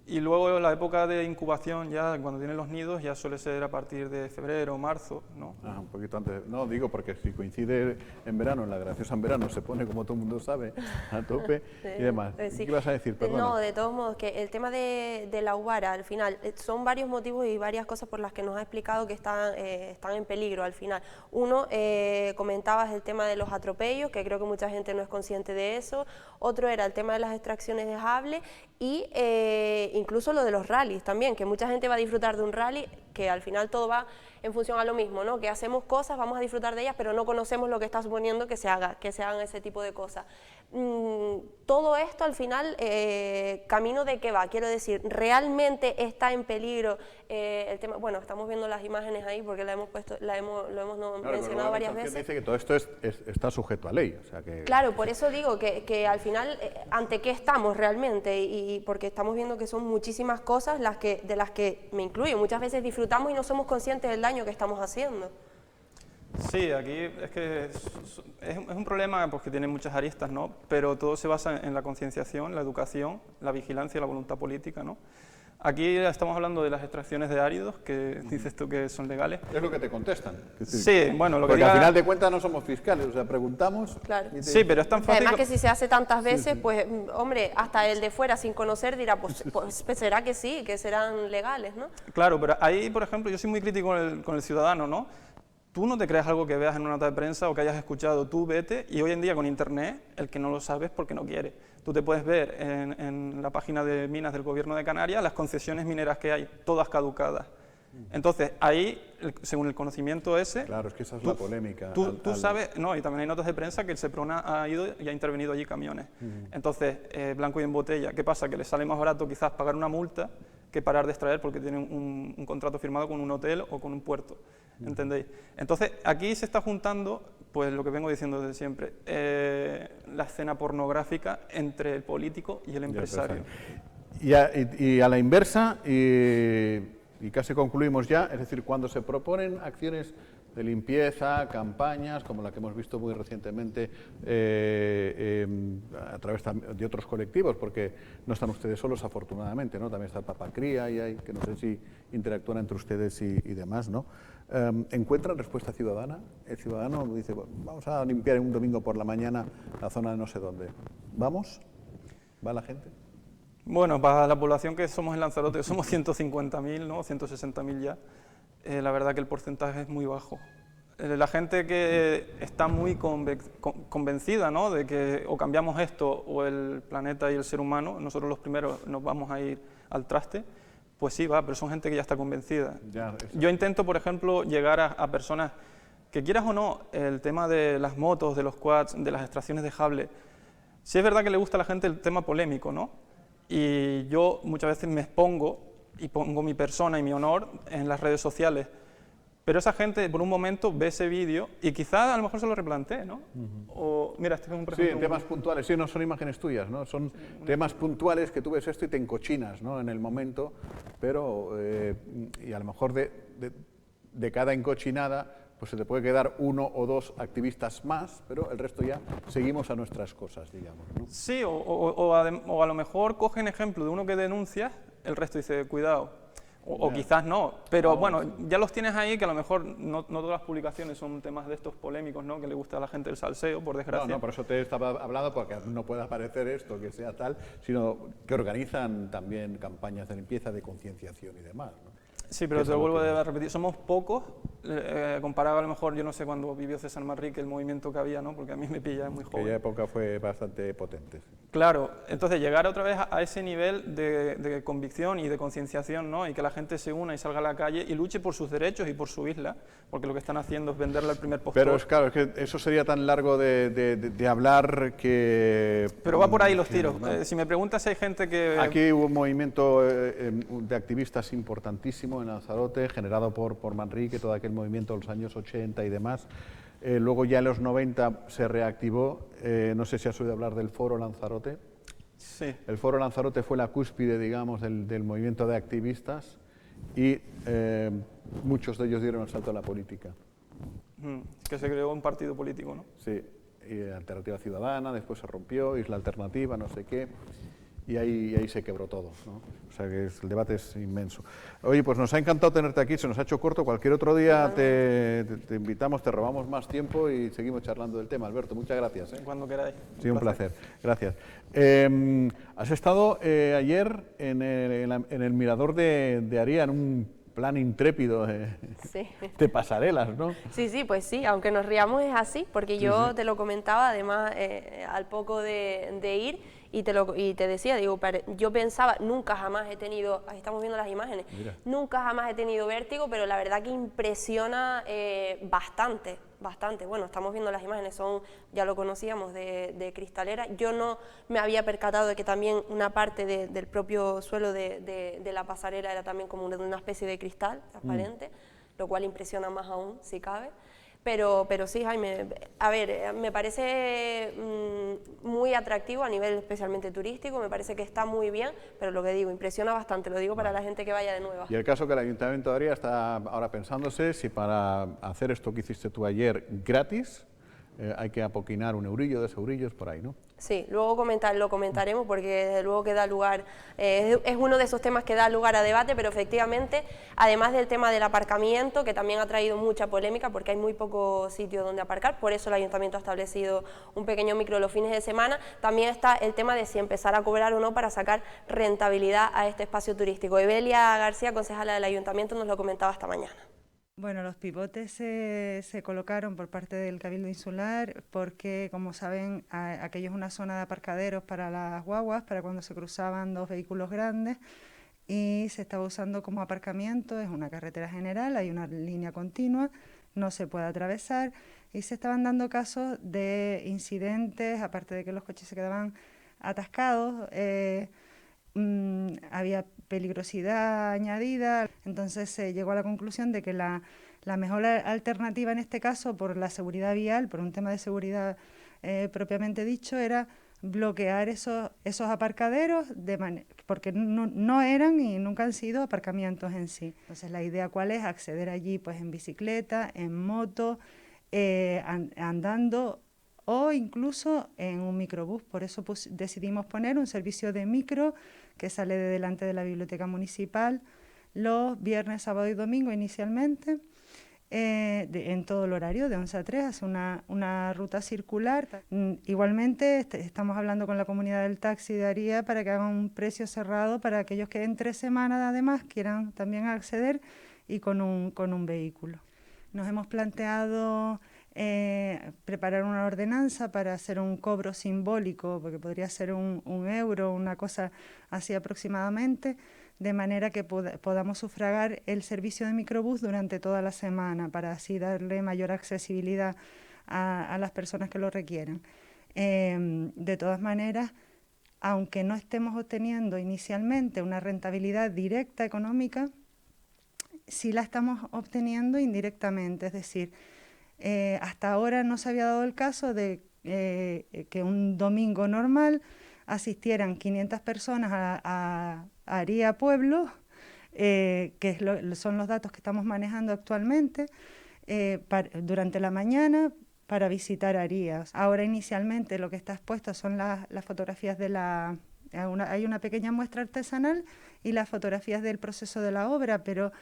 Y luego la época de incubación, ya cuando tienen los nidos, ya suele ser a partir de febrero o marzo, ¿no? Un poquito antes. No, digo porque si coincide en verano, en La Graciosa en verano se pone, como todo el mundo sabe, a tope y demás. Sí. ¿Qué vas a decir? Perdona. No, de todos modos, que el tema de la Guara, al final, son varios motivos y varias cosas por las que nos ha explicado que están en peligro al final. Uno, comentabas el tema de los atropellos, que creo que mucha gente no es consciente de eso. Otro era el tema de las extracciones de sable y incluso lo de los rallies también, que mucha gente va a disfrutar de un rally, que al final todo va en función a lo mismo, ¿no?, que hacemos cosas, vamos a disfrutar de ellas, pero no conocemos lo que está suponiendo que se hagan ese tipo de cosas. Todo esto al final, ¿camino de qué va? Quiero decir, ¿realmente está en peligro el tema? Bueno, estamos viendo las imágenes ahí porque lo hemos mencionado varias veces. Dice que todo esto está sujeto a ley. O sea que... Claro, por eso digo que al final, ¿ante qué estamos realmente? Y porque estamos viendo que son muchísimas cosas de las que me incluyo. Muchas veces disfrutamos y no somos conscientes del daño que estamos haciendo. Sí, aquí es que es un problema pues, que tiene muchas aristas, ¿no?, pero todo se basa en la concienciación, la educación, la vigilancia y la voluntad política, ¿no? Aquí estamos hablando de las extracciones de áridos, que dices tú que son legales. Es lo que te contestan. Sí, bueno, lo que porque al final de cuentas no somos fiscales, o sea, preguntamos... Claro. Sí, pero es tan fácil... Además que si se hace tantas veces, pues, hombre, hasta el de fuera sin conocer dirá, pues será que sí, que serán legales, ¿no? Claro, pero ahí, por ejemplo, yo soy muy crítico con el ciudadano, ¿no? Tú no te creas algo que veas en una nota de prensa o que hayas escuchado, tú vete, y hoy en día con internet, el que no lo sabe es porque no quiere. Tú te puedes ver en la página de minas del Gobierno de Canarias las concesiones mineras que hay, todas caducadas. Entonces, ahí, según el conocimiento ese... Claro, es que esa es la polémica. Tú sabes, no, y también hay notas de prensa que el Seprona ha ido y ha intervenido allí camiones. Entonces, blanco y en botella, ¿qué pasa? Que les sale más barato quizás pagar una multa que parar de extraer porque tienen un contrato firmado con un hotel o con un puerto, ¿entendéis? Entonces, aquí se está juntando, pues lo que vengo diciendo desde siempre, la escena pornográfica entre el político y el empresario. Y a la inversa, y casi concluimos ya, es decir, cuando se proponen acciones de limpieza, campañas, como la que hemos visto muy recientemente a través de otros colectivos, porque no están ustedes solos, afortunadamente, ¿no? También está el Papacría y hay, que no sé si interactúan entre ustedes y demás, ¿no? ¿Encuentran respuesta ciudadana? El ciudadano dice, bueno, vamos a limpiar un domingo por la mañana la zona de no sé dónde. ¿Vamos? ¿Va la gente? Bueno, para la población que somos en Lanzarote, que somos 150.000, ¿no? 160.000 ya, la verdad que el porcentaje es muy bajo. La gente que está muy convencida, ¿no?, de que o cambiamos esto o el planeta y el ser humano, nosotros los primeros nos vamos a ir al traste, pues sí va, pero son gente que ya está convencida. Yo intento, por ejemplo, llegar a personas que, quieras o no, el tema de las motos, de los quads, de las extracciones de sable, sí es verdad que le gusta a la gente el tema polémico, ¿no? Y yo muchas veces me expongo y pongo mi persona y mi honor en las redes sociales, pero esa gente por un momento ve ese vídeo y quizás a lo mejor se lo replantee, ¿no? O mira, este es un Sí, temas puntuales, sí, no son imágenes tuyas, ¿no? Son temas puntuales que tú ves esto y te encochinas, ¿no?, en el momento, pero y a lo mejor de cada encochinada pues se te puede quedar 1 o 2 activistas más, pero el resto ya seguimos a nuestras cosas, digamos, ¿no? Sí, o a lo mejor cogen ejemplo de uno que denuncia, el resto dice, cuidado, O quizás no, pero bueno, ya los tienes ahí, que a lo mejor no todas las publicaciones son temas de estos polémicos, ¿no? Que le gusta a la gente el salseo, por desgracia. No, por eso te estaba hablando, porque no puede aparecer esto, que sea tal, sino que organizan también campañas de limpieza, de concienciación y demás, ¿no? Sí, pero te lo vuelvo a repetir, somos pocos, comparado a lo mejor, yo no sé cuándo vivió César Manrique, el movimiento que había, ¿no? Porque a mí me pilla muy joven. Aquella época fue bastante potente. Sí. Claro, entonces llegar otra vez a ese nivel de convicción y de concienciación, ¿no? Y que la gente se una y salga a la calle y luche por sus derechos y por su isla, porque lo que están haciendo es venderle al primer postor. Pero claro, es que eso sería tan largo de hablar que... Pero va por ahí los tiros. Si me preguntas si hay gente que... Aquí hubo un movimiento de activistas importantísimo en Lanzarote, generado por Manrique, todo aquel movimiento de los años 80 y demás. Luego ya en los 90 se reactivó, no sé si has oído hablar del Foro Lanzarote. Sí. El Foro Lanzarote fue la cúspide, digamos, del movimiento de activistas y muchos de ellos dieron el salto a la política. Que se creó un partido político, ¿no? Sí, y Alternativa Ciudadana, después se rompió, Isla Alternativa, no sé qué, y ahí se quebró todo, ¿no? O sea que el debate es inmenso. Oye, pues nos ha encantado tenerte aquí, se nos ha hecho corto, cualquier otro día te invitamos, te robamos más tiempo y seguimos charlando del tema. Alberto, muchas gracias. Cuando queráis. Sí, un placer. Gracias. Has estado ayer en el mirador de Aría, en un plan intrépido de pasarelas, ¿no? Sí, pues sí, aunque nos riamos es así, porque yo te lo comentaba, además, al poco de ir, y te decía, digo, yo pensaba, nunca jamás he tenido, ahí estamos viendo las imágenes, nunca jamás he tenido vértigo, pero la verdad que impresiona bastante. Bueno, estamos viendo las imágenes, ya lo conocíamos, de cristalera. Yo no me había percatado de que también una parte del propio suelo de la pasarela era también como una especie de cristal transparente, lo cual impresiona más aún, si cabe. Pero sí, Jaime, a ver, me parece muy atractivo a nivel especialmente turístico, me parece que está muy bien, pero lo que digo, impresiona bastante, lo digo para la gente que vaya de nueva. Y el caso que el Ayuntamiento de Aría está ahora pensándose si para hacer esto que hiciste tú ayer gratis, hay que apoquinar 1 eurillo, 2 eurillos, por ahí, ¿no? Sí, luego lo comentaremos porque desde luego que da lugar, es uno de esos temas que da lugar a debate, pero efectivamente, además del tema del aparcamiento, que también ha traído mucha polémica porque hay muy poco sitio donde aparcar, por eso el Ayuntamiento ha establecido un pequeño micro los fines de semana, también está el tema de si empezar a cobrar o no para sacar rentabilidad a este espacio turístico. Evelia García, concejala del Ayuntamiento, nos lo comentaba esta mañana. Bueno, los pivotes se colocaron por parte del Cabildo Insular porque, como saben, aquello es una zona de aparcaderos para las guaguas, para cuando se cruzaban 2 vehículos grandes, y se estaba usando como aparcamiento. Es una carretera general, hay una línea continua, no se puede atravesar, y se estaban dando casos de incidentes, aparte de que los coches se quedaban atascados, había peligrosidad añadida, entonces se llegó a la conclusión de que la mejor alternativa en este caso, por la seguridad vial, por un tema de seguridad propiamente dicho, era bloquear esos aparcaderos, porque no eran y nunca han sido aparcamientos en sí. Entonces la idea cuál es, acceder allí pues en bicicleta, en moto, andando, o incluso en un microbús. Por eso decidimos poner un servicio de micro que sale de delante de la biblioteca municipal los viernes, sábado y domingo inicialmente, en todo el horario, de 11 a 3, hace una ruta circular. Igualmente estamos hablando con la comunidad del taxi de Aría para que hagan un precio cerrado para aquellos que entre semana además quieran también acceder y con un vehículo. Nos hemos planteado preparar una ordenanza para hacer un cobro simbólico, porque podría ser un euro, una cosa así aproximadamente, de manera que podamos sufragar el servicio de microbús durante toda la semana, para así darle mayor accesibilidad a las personas que lo requieran. De todas maneras, aunque no estemos obteniendo inicialmente una rentabilidad directa económica, sí la estamos obteniendo indirectamente, es decir, hasta ahora no se había dado el caso de que un domingo normal asistieran 500 personas a Aría Pueblo, que son los datos que estamos manejando actualmente, durante la mañana para visitar Aría. Ahora inicialmente lo que está expuesto son las fotografías hay una pequeña muestra artesanal y las fotografías del proceso de la obra, pero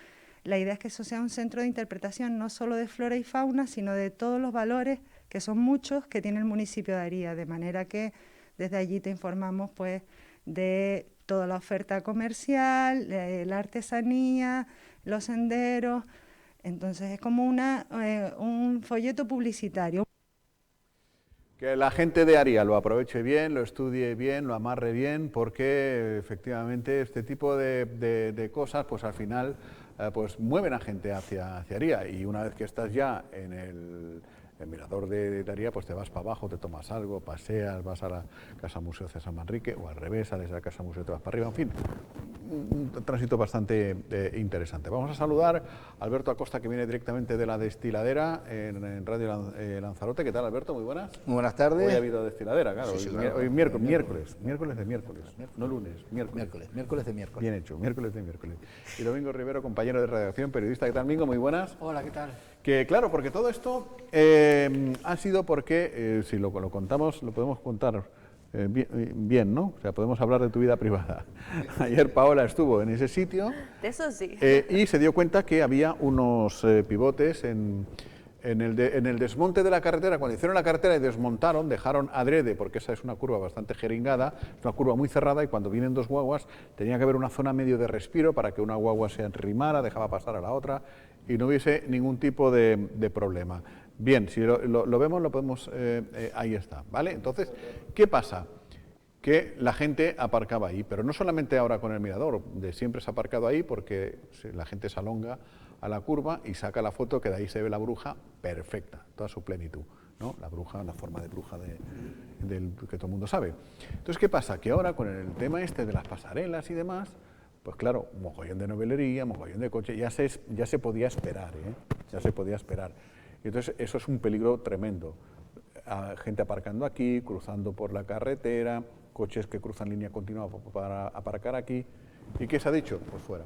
la idea es que eso sea un centro de interpretación no solo de flora y fauna, sino de todos los valores, que son muchos, que tiene el municipio de Aría, de manera que desde allí te informamos pues de toda la oferta comercial, la artesanía, los senderos. Entonces es como un folleto publicitario. Que la gente de Aría lo aproveche bien, lo estudie bien, lo amarre bien, porque efectivamente este tipo de cosas pues al final pues mueven a gente hacia Aría, y una vez que estás ya en el mirador de Aría, pues te vas para abajo, te tomas algo, paseas, vas a la Casa Museo César Manrique, o al revés, sales de la Casa Museo y te vas para arriba, en fin, un tránsito bastante interesante. Vamos a saludar a Alberto Acosta, que viene directamente de la destiladera en Radio Lanzarote. ¿Qué tal, Alberto? Muy buenas. Muy buenas tardes. Hoy ha habido destiladera, claro. Sí, Hoy, claro. hoy miércoles de miércoles, no lunes, Miércoles de miércoles. Bien hecho, miércoles de miércoles. Y Domingo Rivero, compañero de redacción, periodista. ¿Qué tal, Domingo? Muy buenas. Hola, ¿qué tal? Que claro, porque todo esto ha sido porque, si lo contamos, lo podemos contar bien, ¿no? O sea, podemos hablar de tu vida privada. Ayer Paola estuvo en ese sitio. De eso sí. Y se dio cuenta que había unos pivotes en el desmonte de la carretera. Cuando hicieron la carretera y desmontaron, dejaron adrede, porque esa es una curva bastante jeringada, es una curva muy cerrada, y cuando vienen dos guaguas tenía que haber una zona medio de respiro para que una guagua se arrimara, dejaba pasar a la otra y no hubiese ningún tipo de problema. Bien, si lo vemos, lo podemos, ahí está, ¿vale? Entonces, ¿qué pasa? Que la gente aparcaba ahí, pero no solamente ahora con el mirador, de siempre se ha aparcado ahí, porque la gente se alonga a la curva y saca la foto, que de ahí se ve la bruja perfecta, toda su plenitud, ¿no? La bruja, la forma de bruja que todo el mundo sabe. Entonces, ¿qué pasa? Que ahora con el tema este de las pasarelas y demás, pues claro, mogollón de novelería, mogollón de coche, ya se podía esperar, ¿eh? Ya se podía esperar. Y entonces eso es un peligro tremendo. Gente aparcando aquí, cruzando por la carretera, coches que cruzan línea continua para aparcar aquí. ¿Y qué se ha dicho? Pues fuera.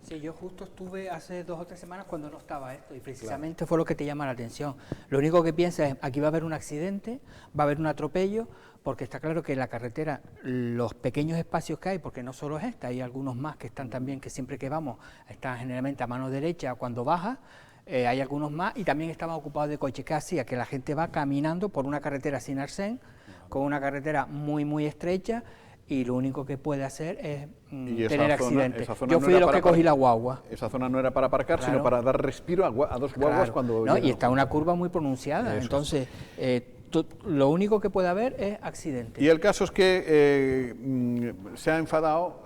Sí, yo justo estuve hace 2 o 3 semanas cuando no estaba esto, y precisamente fue lo que te llama la atención. Lo único que piensas es, aquí va a haber un accidente, va a haber un atropello, porque está claro que en la carretera los pequeños espacios que hay, porque no solo es esta, hay algunos más que están también, que siempre que vamos, están generalmente a mano derecha cuando baja, hay algunos más, y también estaban ocupados de coches. ¿Qué hacía? Que la gente va caminando por una carretera sin arsén, con una carretera muy, muy estrecha, y lo único que puede hacer es tener accidentes. Yo fui de los que cogí la guagua. Esa zona no era para aparcar, claro, sino para dar respiro a dos guaguas, claro, cuando... ¿no? Y está una curva muy pronunciada, eso entonces lo único que puede haber es accidentes. Y el caso es que se ha enfadado,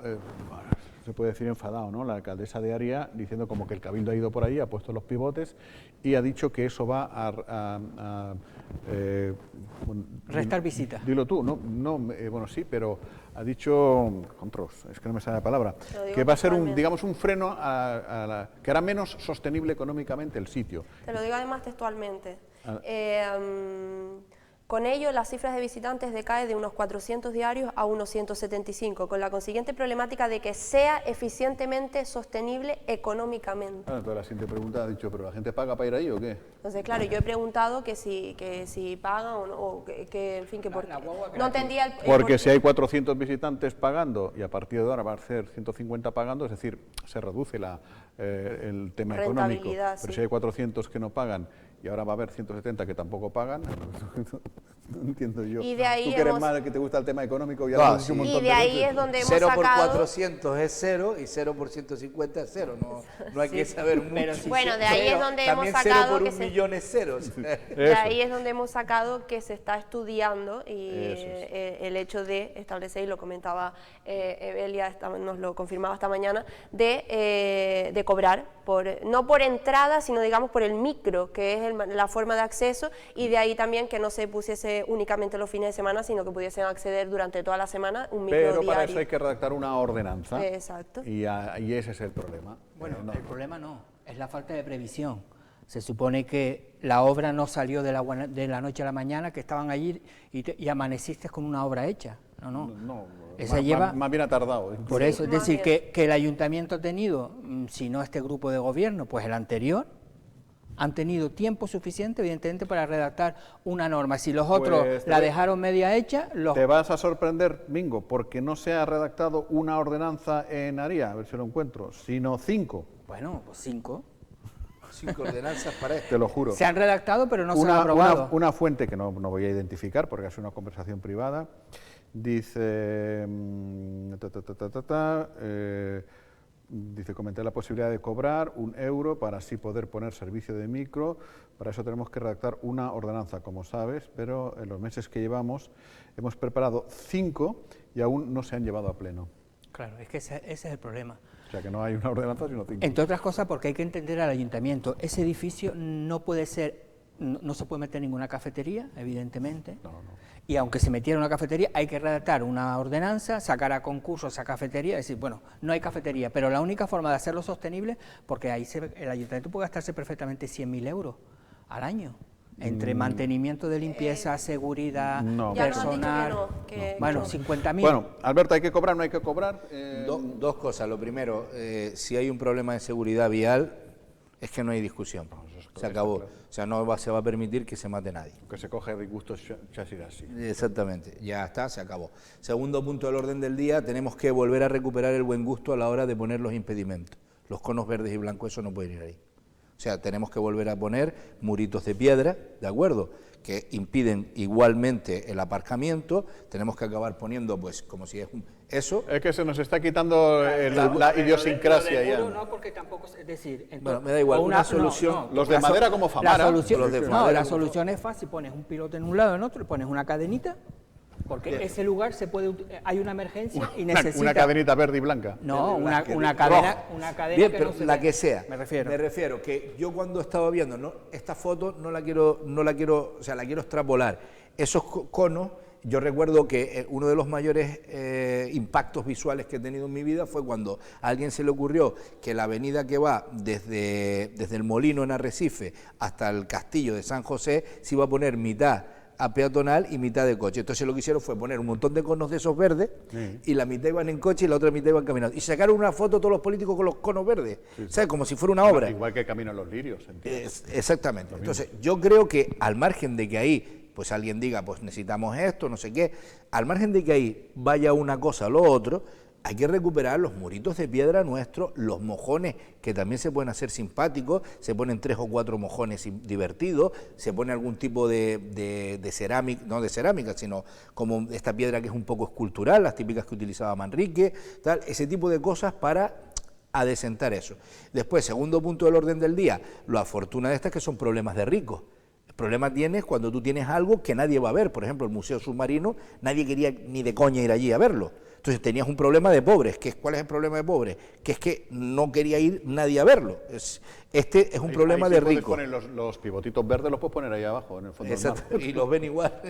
se puede decir enfadado, ¿no?, la alcaldesa de Aría, diciendo como que el Cabildo ha ido por ahí, ha puesto los pivotes y ha dicho que eso va a restar visitas. Dilo tú, bueno, sí, pero ha dicho, es que no me sale la palabra, que va a ser digamos un freno que hará menos sostenible económicamente el sitio. Te lo digo además textualmente. Con ello, las cifras de visitantes decaen de unos 400 diarios a unos 175, con la consiguiente problemática de que sea eficientemente sostenible económicamente. Entonces la siguiente pregunta ha dicho, ¿pero la gente paga para ir ahí o qué? Entonces, claro, yo he preguntado que si pagan o no, o que en fin, que porque no entendía el porque si hay 400 visitantes pagando y a partir de ahora va a ser 150 pagando, es decir, se reduce el tema económico. Pero sí, si hay 400 que no pagan y ahora va a haber 170 que tampoco pagan, no entiendo yo. Y de ahí tú que eres más el que te gusta el tema económico, ya lo has dicho un montón de ahí es donde hemos 0 sacado... por 400 es 0 y 0 por 150 es 0, no hay que saber mucho. Bueno, de ahí es donde hemos sacado... También 0 por 1 millón es 0. De ahí es donde hemos sacado que se está estudiando y el hecho de establecer, y lo comentaba Evelia, nos lo confirmaba esta mañana, de cobrar, no por entrada, sino digamos por el micro, que es la forma de acceso, y de ahí también que no se pusiese únicamente los fines de semana, sino que pudiesen acceder durante toda la semana un micro diario. Pero para eso hay que redactar una ordenanza. Exacto. Y ese es el problema. Bueno, el problema no, es la falta de previsión. Se supone que la obra no salió de la noche a la mañana, que estaban allí y amaneciste con una obra hecha. No. Esa más bien ha tardado. Por eso, es decir, que el ayuntamiento ha tenido, si no este grupo de gobierno, pues el anterior, han tenido tiempo suficiente, evidentemente, para redactar una norma. Si los otros la dejaron media hecha... Te vas a sorprender, Mingo, porque no se ha redactado una ordenanza en ARIA, a ver si lo encuentro, sino 5. Bueno, pues 5. 5 ordenanzas para esto. Te lo juro. Se han redactado, pero no se han aprobado. Una fuente que no voy a identificar porque es una conversación privada, dice... dice, comenté la posibilidad de cobrar €1 para así poder poner servicio de micro. Para eso tenemos que redactar una ordenanza, como sabes, pero en los meses que llevamos hemos preparado 5 y aún no se han llevado a pleno. Claro, es que ese es el problema. O sea, que no hay una ordenanza, sino 5. Entre otras cosas, porque hay que entender al ayuntamiento. Ese edificio no puede ser, no se puede meter ninguna cafetería, evidentemente. No. Y aunque se metiera una cafetería, hay que redactar una ordenanza, sacar a concurso esa cafetería, decir, bueno, no hay cafetería, pero la única forma de hacerlo sostenible, porque ahí el ayuntamiento puede gastarse perfectamente 100.000 euros al año, entre mantenimiento de limpieza, seguridad, personal... Bueno, 50.000. Bueno, Alberto, ¿hay que cobrar o no hay que cobrar? Dos cosas. Lo primero, si hay un problema de seguridad vial, es que no hay discusión. Se acabó. Claro. O sea, no se va a permitir que se mate nadie. Que se coge disgustos chasis así. Exactamente, ya está, se acabó. Segundo punto del orden del día, tenemos que volver a recuperar el buen gusto a la hora de poner los impedimentos. Los conos verdes y blancos, eso no puede ir ahí. O sea, tenemos que volver a poner muritos de piedra, ¿de acuerdo?, que impiden igualmente el aparcamiento. Tenemos que acabar poniendo, pues, como si es eso. Es que se nos está quitando la idiosincrasia ya. No, porque tampoco, es decir... Bueno, me da igual, una solución... los de madera como Famara. La solución es fácil, pones un piloto en un lado y en otro, le pones una cadenita, porque ese lugar hay una emergencia y necesita... Una cadenita verde y blanca. No, una cadena bien, que pero no se la que sea. Me refiero Que yo cuando estaba viendo esta foto la quiero extrapolar. Esos conos, yo recuerdo que uno de los mayores impactos visuales que he tenido en mi vida fue cuando a alguien se le ocurrió que la avenida que va desde el Molino en Arrecife hasta el Castillo de San José se iba a poner mitad a peatonal y mitad de coche. Entonces lo que hicieron fue poner un montón de conos de esos verdes, y la mitad iban en coche y la otra mitad iban caminando. Y sacaron una foto todos los políticos con los conos verdes, ¿sabes? Como si fuera una obra. Igual que caminan los lirios. Exactamente. Entonces yo creo que al margen de que ahí pues alguien diga, pues necesitamos esto, no sé qué, al margen de que ahí vaya una cosa o lo otro, hay que recuperar los muritos de piedra nuestros, los mojones, que también se pueden hacer simpáticos, se ponen 3 o 4 mojones divertidos, se pone algún tipo de cerámica, no de cerámica, sino como esta piedra que es un poco escultural, las típicas que utilizaba Manrique, tal, ese tipo de cosas para adecentar eso. Después, segundo punto del orden del día, la fortuna de estas que son problemas de ricos. El problema tienes cuando tú tienes algo que nadie va a ver, por ejemplo, el Museo Submarino, nadie quería ni de coña ir allí a verlo. Entonces tenías un problema de pobres. ¿Cuál es el problema de pobres? Que es que no quería ir nadie a verlo. Este es un problema de ricos. Poner los pivotitos verdes, los puedes poner ahí abajo, en el fondo del mar. Y los ven igual,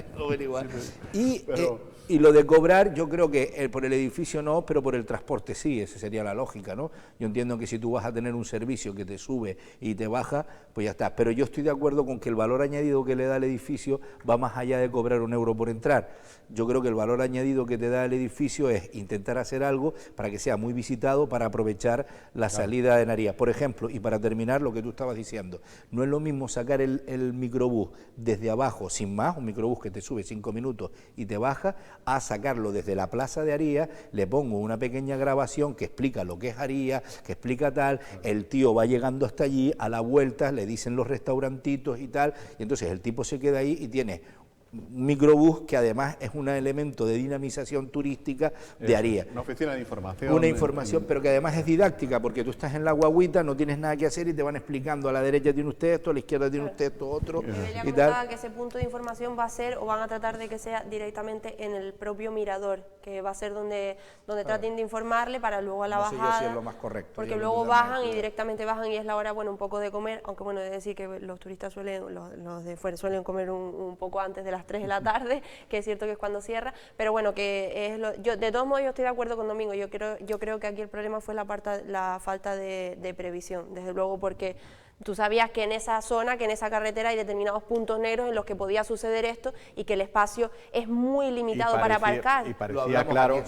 Y lo de cobrar, yo creo que por el edificio no, pero por el transporte sí, esa sería la lógica, ¿no? Yo entiendo que si tú vas a tener un servicio que te sube y te baja, pues ya está. Pero yo estoy de acuerdo con que el valor añadido que le da el edificio va más allá de cobrar €1 por entrar. Yo creo que el valor añadido que te da el edificio es intentar hacer algo para que sea muy visitado, para aprovechar la salida de Narías. Por ejemplo, y para terminar lo que tú estabas diciendo, no es lo mismo sacar el microbús desde abajo, sin más, un microbús que te sube 5 minutos y te baja, a sacarlo desde la plaza de Arías, le pongo una pequeña grabación que explica lo que es Arías, que explica tal, el tío va llegando hasta allí, a la vuelta le dicen los restaurantitos y tal, y entonces el tipo se queda ahí y tiene un microbús que además es un elemento de dinamización turística de Arías. Una oficina de información. Una información, pero que además es didáctica, porque tú estás en la guaguita, no tienes nada que hacer y te van explicando, a la derecha tiene usted esto, a la izquierda tiene usted esto, otro. Y tal. Que ese punto de información va a ser, o van a tratar de que sea directamente en el propio mirador, que va a ser donde traten de informarle para luego a la bajada. Yo sí es lo más correcto. Porque luego bajan y directamente bajan y es la hora, bueno, un poco de comer, aunque bueno, es decir que los turistas los de fuera suelen comer un poco antes de las 3 de la tarde, que es cierto que es cuando cierra, pero bueno, que es yo de todos modos yo estoy de acuerdo con Domingo. Yo creo que aquí el problema fue la falta de previsión, desde luego, porque Tú sabías que en esa zona, que en esa carretera hay determinados puntos negros en los que podía suceder esto y que el espacio es muy limitado para aparcar. Y parecía claro,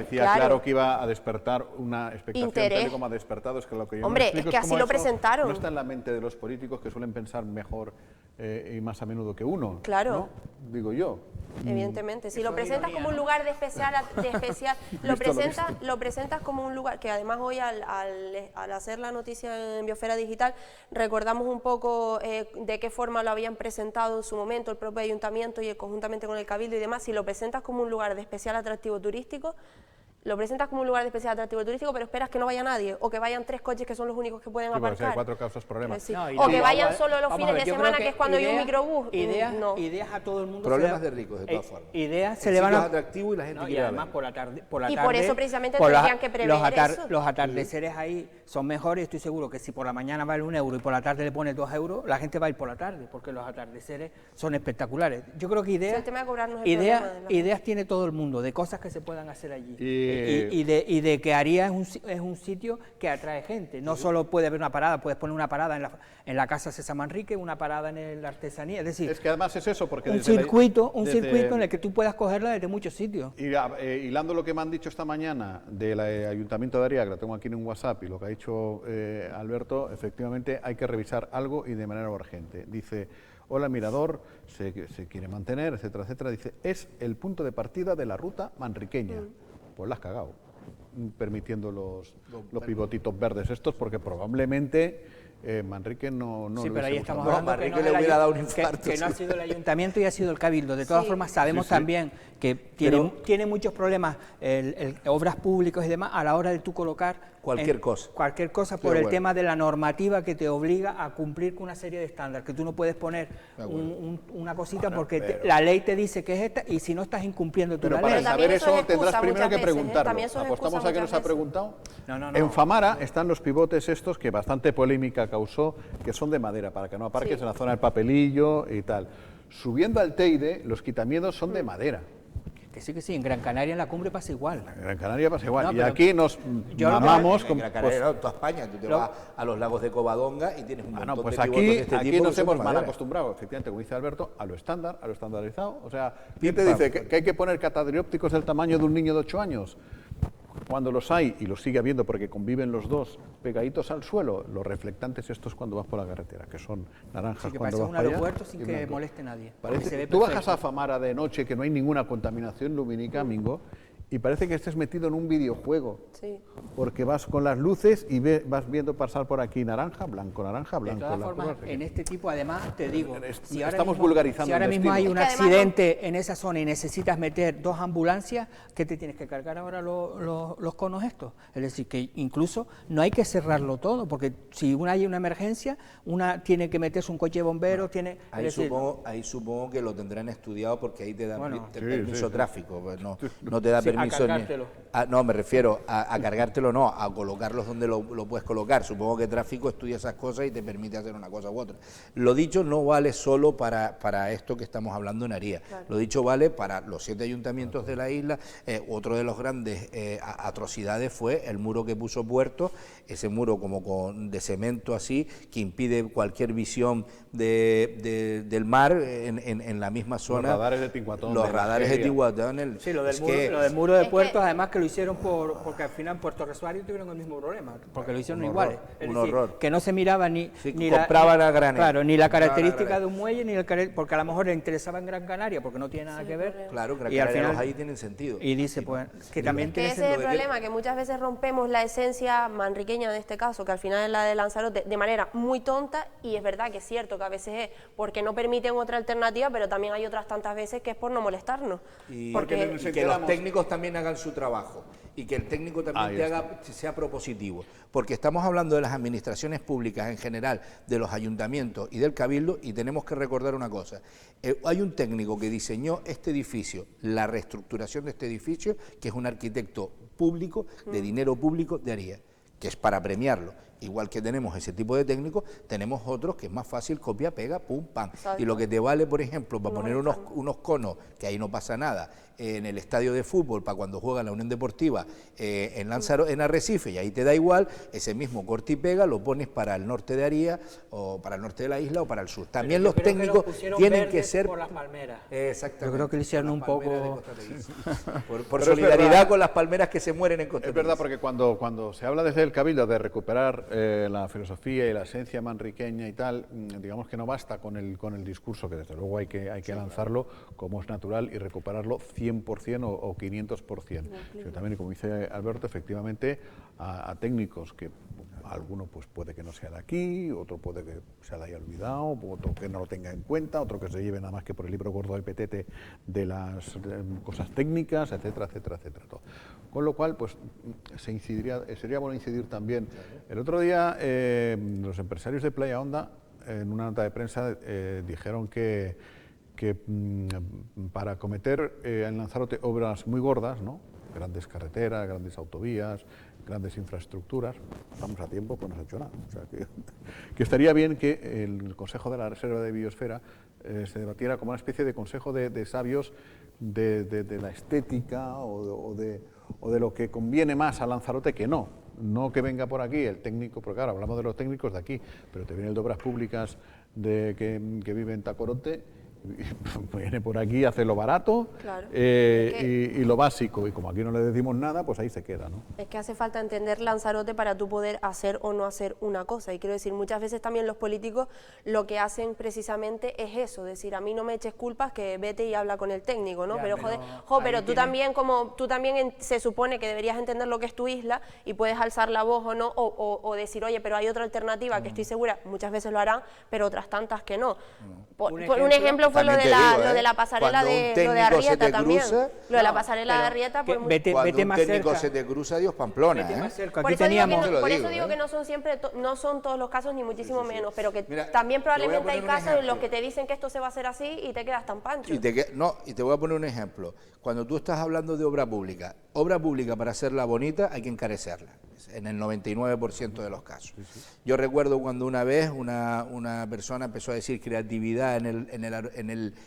claro que iba a despertar una expectación tal y como ha despertado. Es que lo que yo Hombre, me es que así lo presentaron. No está en la mente de los políticos, que suelen pensar mejor y más a menudo que uno. Claro. ¿no? Digo yo. Evidentemente, si lo presentas como un lugar de especial, lo presentas como un lugar que además hoy al hacer la noticia en Biosfera Digital recordamos un poco de qué forma lo habían presentado en su momento el propio ayuntamiento y conjuntamente con el Cabildo y demás. Si lo presentas como un lugar de especial atractivo turístico, lo presentas como un lugar de especial atractivo turístico, pero esperas que no vaya nadie, o que vayan 3 coches que son los únicos que pueden aparcar. Hay 4 causas problemas. Sí. No, o que vayan solo los fines de semana, que es cuando hay un microbús. Ideas a todo el mundo. Problemas de ricos, de todas formas. Ideas se le van a... atractivo y la gente y además por la tarde... Y por eso precisamente tendrían que prever eso. Los atardeceres ahí son mejores. Estoy seguro que si por la mañana vale 1 euro y por la tarde le pones 2 euros, la gente va a ir por la tarde, porque los atardeceres son espectaculares. Yo creo que ideas tiene todo el mundo, de cosas que se puedan hacer allí. Y de que Arías es un sitio que atrae gente. No solo puede haber una parada, puedes poner una parada en la Casa César Manrique, una parada en la artesanía. Es decir, es que además es eso, porque un circuito en el que tú puedas cogerla desde muchos sitios. Hilando lo que me han dicho esta mañana del Ayuntamiento de Arías, que lo tengo aquí en un WhatsApp, y lo que ha dicho Alberto, efectivamente hay que revisar algo y de manera urgente. Dice: hola, Mirador, se quiere mantener, etcétera, etcétera. Dice: es el punto de partida de la ruta manriqueña. Pues la has cagado, permitiendo los pivotitos verdes estos, porque probablemente Manrique no sí, lo pero ahí estamos hablando. hablando que no le hubiera dado un infarto. Que no ha sido el ayuntamiento y ha sido el Cabildo. De todas formas, sabemos también que tiene muchos problemas obras públicas y demás a la hora de tú colocar cualquier cosa por el tema de la normativa que te obliga a cumplir con una serie de estándares, que tú no puedes poner una cosita porque la ley te dice que es esta y si no estás incumpliendo tú la ley. Pero para saber eso tendrás primero que preguntarlo. ¿Apostamos a que nos ha preguntado? No. En Famara están los pivotes estos que bastante polémica causó, que son de madera, para que no aparques en la zona del Papelillo y tal. Subiendo al Teide, los quitamiedos son de madera. Que sí, en Gran Canaria en la cumbre pasa igual. En Gran Canaria pasa igual. Y aquí nos mamamos con... En Gran Canaria, toda España, tú te vas a los lagos de Covadonga y tienes un montón de pivotes de este tipo. Aquí nos hemos mal acostumbrado, efectivamente, como dice Alberto, a lo estándar, a lo estandarizado. O sea, ¿quién te dice que hay que poner catadiópticos del tamaño de un niño de 8 años? Cuando los hay, y los sigue habiendo porque conviven los dos pegaditos al suelo, los reflectantes estos cuando vas por la carretera, que son naranjas cuando vas un para allá. aeropuerto sin que moleste nadie. Tú bajas a Famara de noche, que no hay ninguna contaminación lumínica, Mingo, y parece que estés metido en un videojuego. Sí. Porque vas con las luces y vas viendo pasar por aquí naranja, blanco, naranja, blanco. De todas formas, en este tipo, además, te digo, estamos vulgarizando. Si ahora mismo hay un accidente en esa zona y necesitas meter 2 ambulancias, ¿qué te tienes que cargar ahora los conos estos? Es decir, que incluso no hay que cerrarlo todo, porque si hay una emergencia, una tiene que meterse un coche de bomberos, ahí supongo que lo tendrán estudiado, porque ahí te dan permiso tráfico, pues no te da permiso. A cargártelo. No, me refiero a cargártelo, no, a colocarlos donde lo puedes colocar. Supongo que tráfico estudia esas cosas y te permite hacer una cosa u otra. Lo dicho no vale solo para esto que estamos hablando en Arías. Claro. Lo dicho vale para los 7 ayuntamientos de la isla. Otro de los grandes atrocidades fue el muro que puso Puerto, ese muro como de cemento así, que impide cualquier visión del mar en la misma zona. Los radares de Tinguatón. Los radares de Tinguatón. Sí, lo del muro de Puerto, además que lo hicieron porque al final Puerto Resuario tuvieron el mismo problema, porque lo hicieron iguales. Un horror. Que no se miraba ni compraban a granel. Claro, ni la característica de un muelle, ni porque a lo mejor le interesaba en Gran Canaria, porque no tiene nada que ver. Claro, Gran Canaria los ahí tienen sentido. Y dice, pues, que también tiene sentido. Ese es el problema, que muchas veces rompemos la esencia manriqueña de este caso, que al final es la de Lanzarote, de manera muy tonta, y es verdad que es cierto que a veces es porque no permiten otra alternativa, pero también hay otras tantas veces que es por no molestarnos. Y que los técnicos también hagan su trabajo y que el técnico también sea propositivo, porque estamos hablando de las administraciones públicas en general, de los ayuntamientos y del Cabildo, y tenemos que recordar una cosa: hay un técnico que diseñó este edificio, la reestructuración de este edificio, que es un arquitecto público, de dinero público, de Arías. que es para premiarlo. Igual que tenemos ese tipo de técnicos, tenemos otros que es más fácil, copia, pega, pum, pam. Exacto. Y lo que te vale, por ejemplo, para poner unos conos, que ahí no pasa nada, en el estadio de fútbol, para cuando juega la Unión Deportiva en Arrecife, y ahí te da igual, ese mismo corte y pega lo pones para el norte de Aría, o para el norte de la isla, o para el sur. También los técnicos tienen que ser... por las palmeras. Exactamente. Yo creo que le hicieron un poco... por solidaridad con las palmeras que se mueren en Costa Es verdad, porque cuando se habla desde el Cabildo de recuperar la filosofía y la esencia manriqueña y tal, digamos que no basta con el discurso, que desde luego hay que lanzarlo como es natural y recuperarlo 100% o 500%. Pero también, como dice Alberto, efectivamente a técnicos que alguno pues puede que no sea de aquí, otro puede que se la haya olvidado, otro que no lo tenga en cuenta, otro que se lleve nada más que por el libro gordo del petete de las cosas técnicas, etcétera, etcétera, etcétera. Todo. Con lo cual, pues sería bueno incidir también. El otro día los empresarios de Playa Honda, en una nota de prensa, dijeron que para acometer en Lanzarote obras muy gordas, ¿no? Grandes carreteras, grandes autovías, grandes infraestructuras, estamos a tiempo, pues no se ha hecho nada. O sea, que estaría bien que el Consejo de la Reserva de Biosfera se debatiera como una especie de consejo de sabios de la estética o de lo que conviene más a Lanzarote que no. No que venga por aquí el técnico, porque claro, hablamos de los técnicos de aquí, pero te viene el de Obras Públicas que vive en Tacorote, viene por aquí, hace lo barato, claro. y lo básico, y como aquí no le decimos nada, pues ahí se queda, ¿no? Es que hace falta entender Lanzarote para tú poder hacer o no hacer una cosa, y quiero decir, muchas veces también los políticos lo que hacen precisamente es eso, decir, a mí no me eches culpas, que vete y habla con el técnico, ¿no? Ya, pero pero joder, pero tú también, se supone que deberías entender lo que es tu isla y puedes alzar la voz o no, o decir, oye, pero hay otra alternativa que estoy segura, muchas veces lo harán, pero otras tantas que no. Por un ejemplo fue lo de la pasarela de Arrieta también. Lo de la pasarela de Arrieta, pues cuando un técnico se te cruza, Dios Pamplona. Vete más cerca. Por Aquí eso teníamos... digo que no son siempre, no son todos los casos, ni muchísimo menos, pero que Mira, también te voy a probablemente hay poner un casos en los ejemplo. que te dicen que esto se va a hacer así y te quedas tan pancho. Y te voy a poner un ejemplo. Cuando tú estás hablando de obra pública para hacerla bonita hay que encarecerla, en el 99% de los casos. Yo recuerdo cuando una vez una persona empezó a decir creatividad en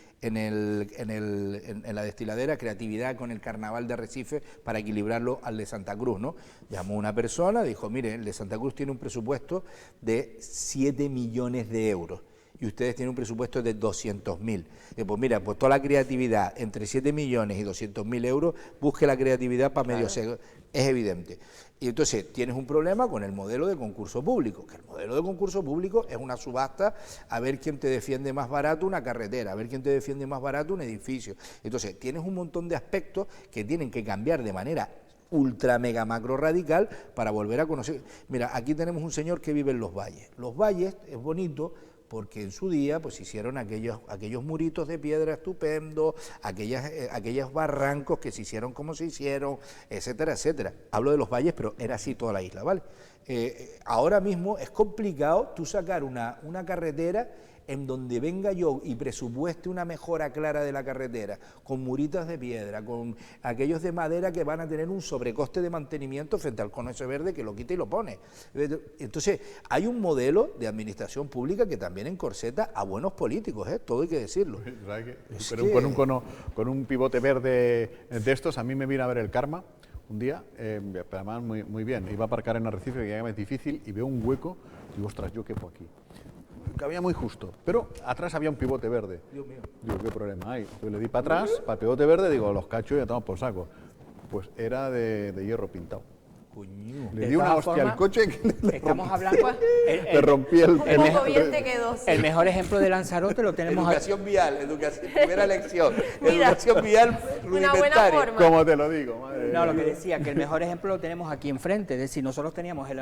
la destiladera, creatividad con el carnaval de Arrecife para equilibrarlo al de Santa Cruz, ¿no? Llamó una persona, dijo, mire, el de Santa Cruz tiene un presupuesto de 7 millones de euros. Y ustedes tienen un presupuesto de 200.000. Pues mira, pues toda la creatividad entre 7 millones y 200.000 euros, busque la creatividad para medio seco. Es evidente. Y entonces tienes un problema con el modelo de concurso público, que el modelo de concurso público es una subasta a ver quién te defiende más barato una carretera, a ver quién te defiende más barato un edificio. Entonces tienes un montón de aspectos que tienen que cambiar de manera ultra mega macro radical para volver a conocer. Mira, aquí tenemos un señor que vive en Los Valles. Los Valles es bonito porque en su día pues hicieron aquellos muritos de piedra estupendos, aquellos barrancos que se hicieron como se hicieron, etcétera, etcétera. Hablo de Los Valles, pero era así toda la isla, ¿vale? Ahora mismo es complicado tú sacar una carretera en donde venga yo y presupueste una mejora clara de la carretera, con muritas de piedra, con aquellos de madera que van a tener un sobrecoste de mantenimiento frente al cono ese verde que lo quita y lo pone. Entonces, hay un modelo de administración pública que también encorseta a buenos políticos, todo hay que decirlo. Pero con un pivote verde de estos, a mí me vino a ver el karma un día, además muy bien, iba a aparcar en Arrecife, que ya es difícil, y veo un hueco, y digo, ostras, yo quepo aquí. Cabía muy justo, pero atrás había un pivote verde. Dios mío. Digo, ¿qué problema hay? Yo le di para atrás, para el pivote verde, digo, los cachos y ya tomamos por saco. Pues era de hierro pintado. Coño. Le di una hostia al coche que Estamos hablando... le rompí el... Un poco bien te quedó. El mejor ejemplo de Lanzarote lo tenemos... Educación vial, primera lección. Educación vial Una buena rudimentaria. forma. Como te lo digo, madre No, mía. lo que decía, que el mejor ejemplo lo tenemos aquí enfrente. Es decir, nosotros teníamos el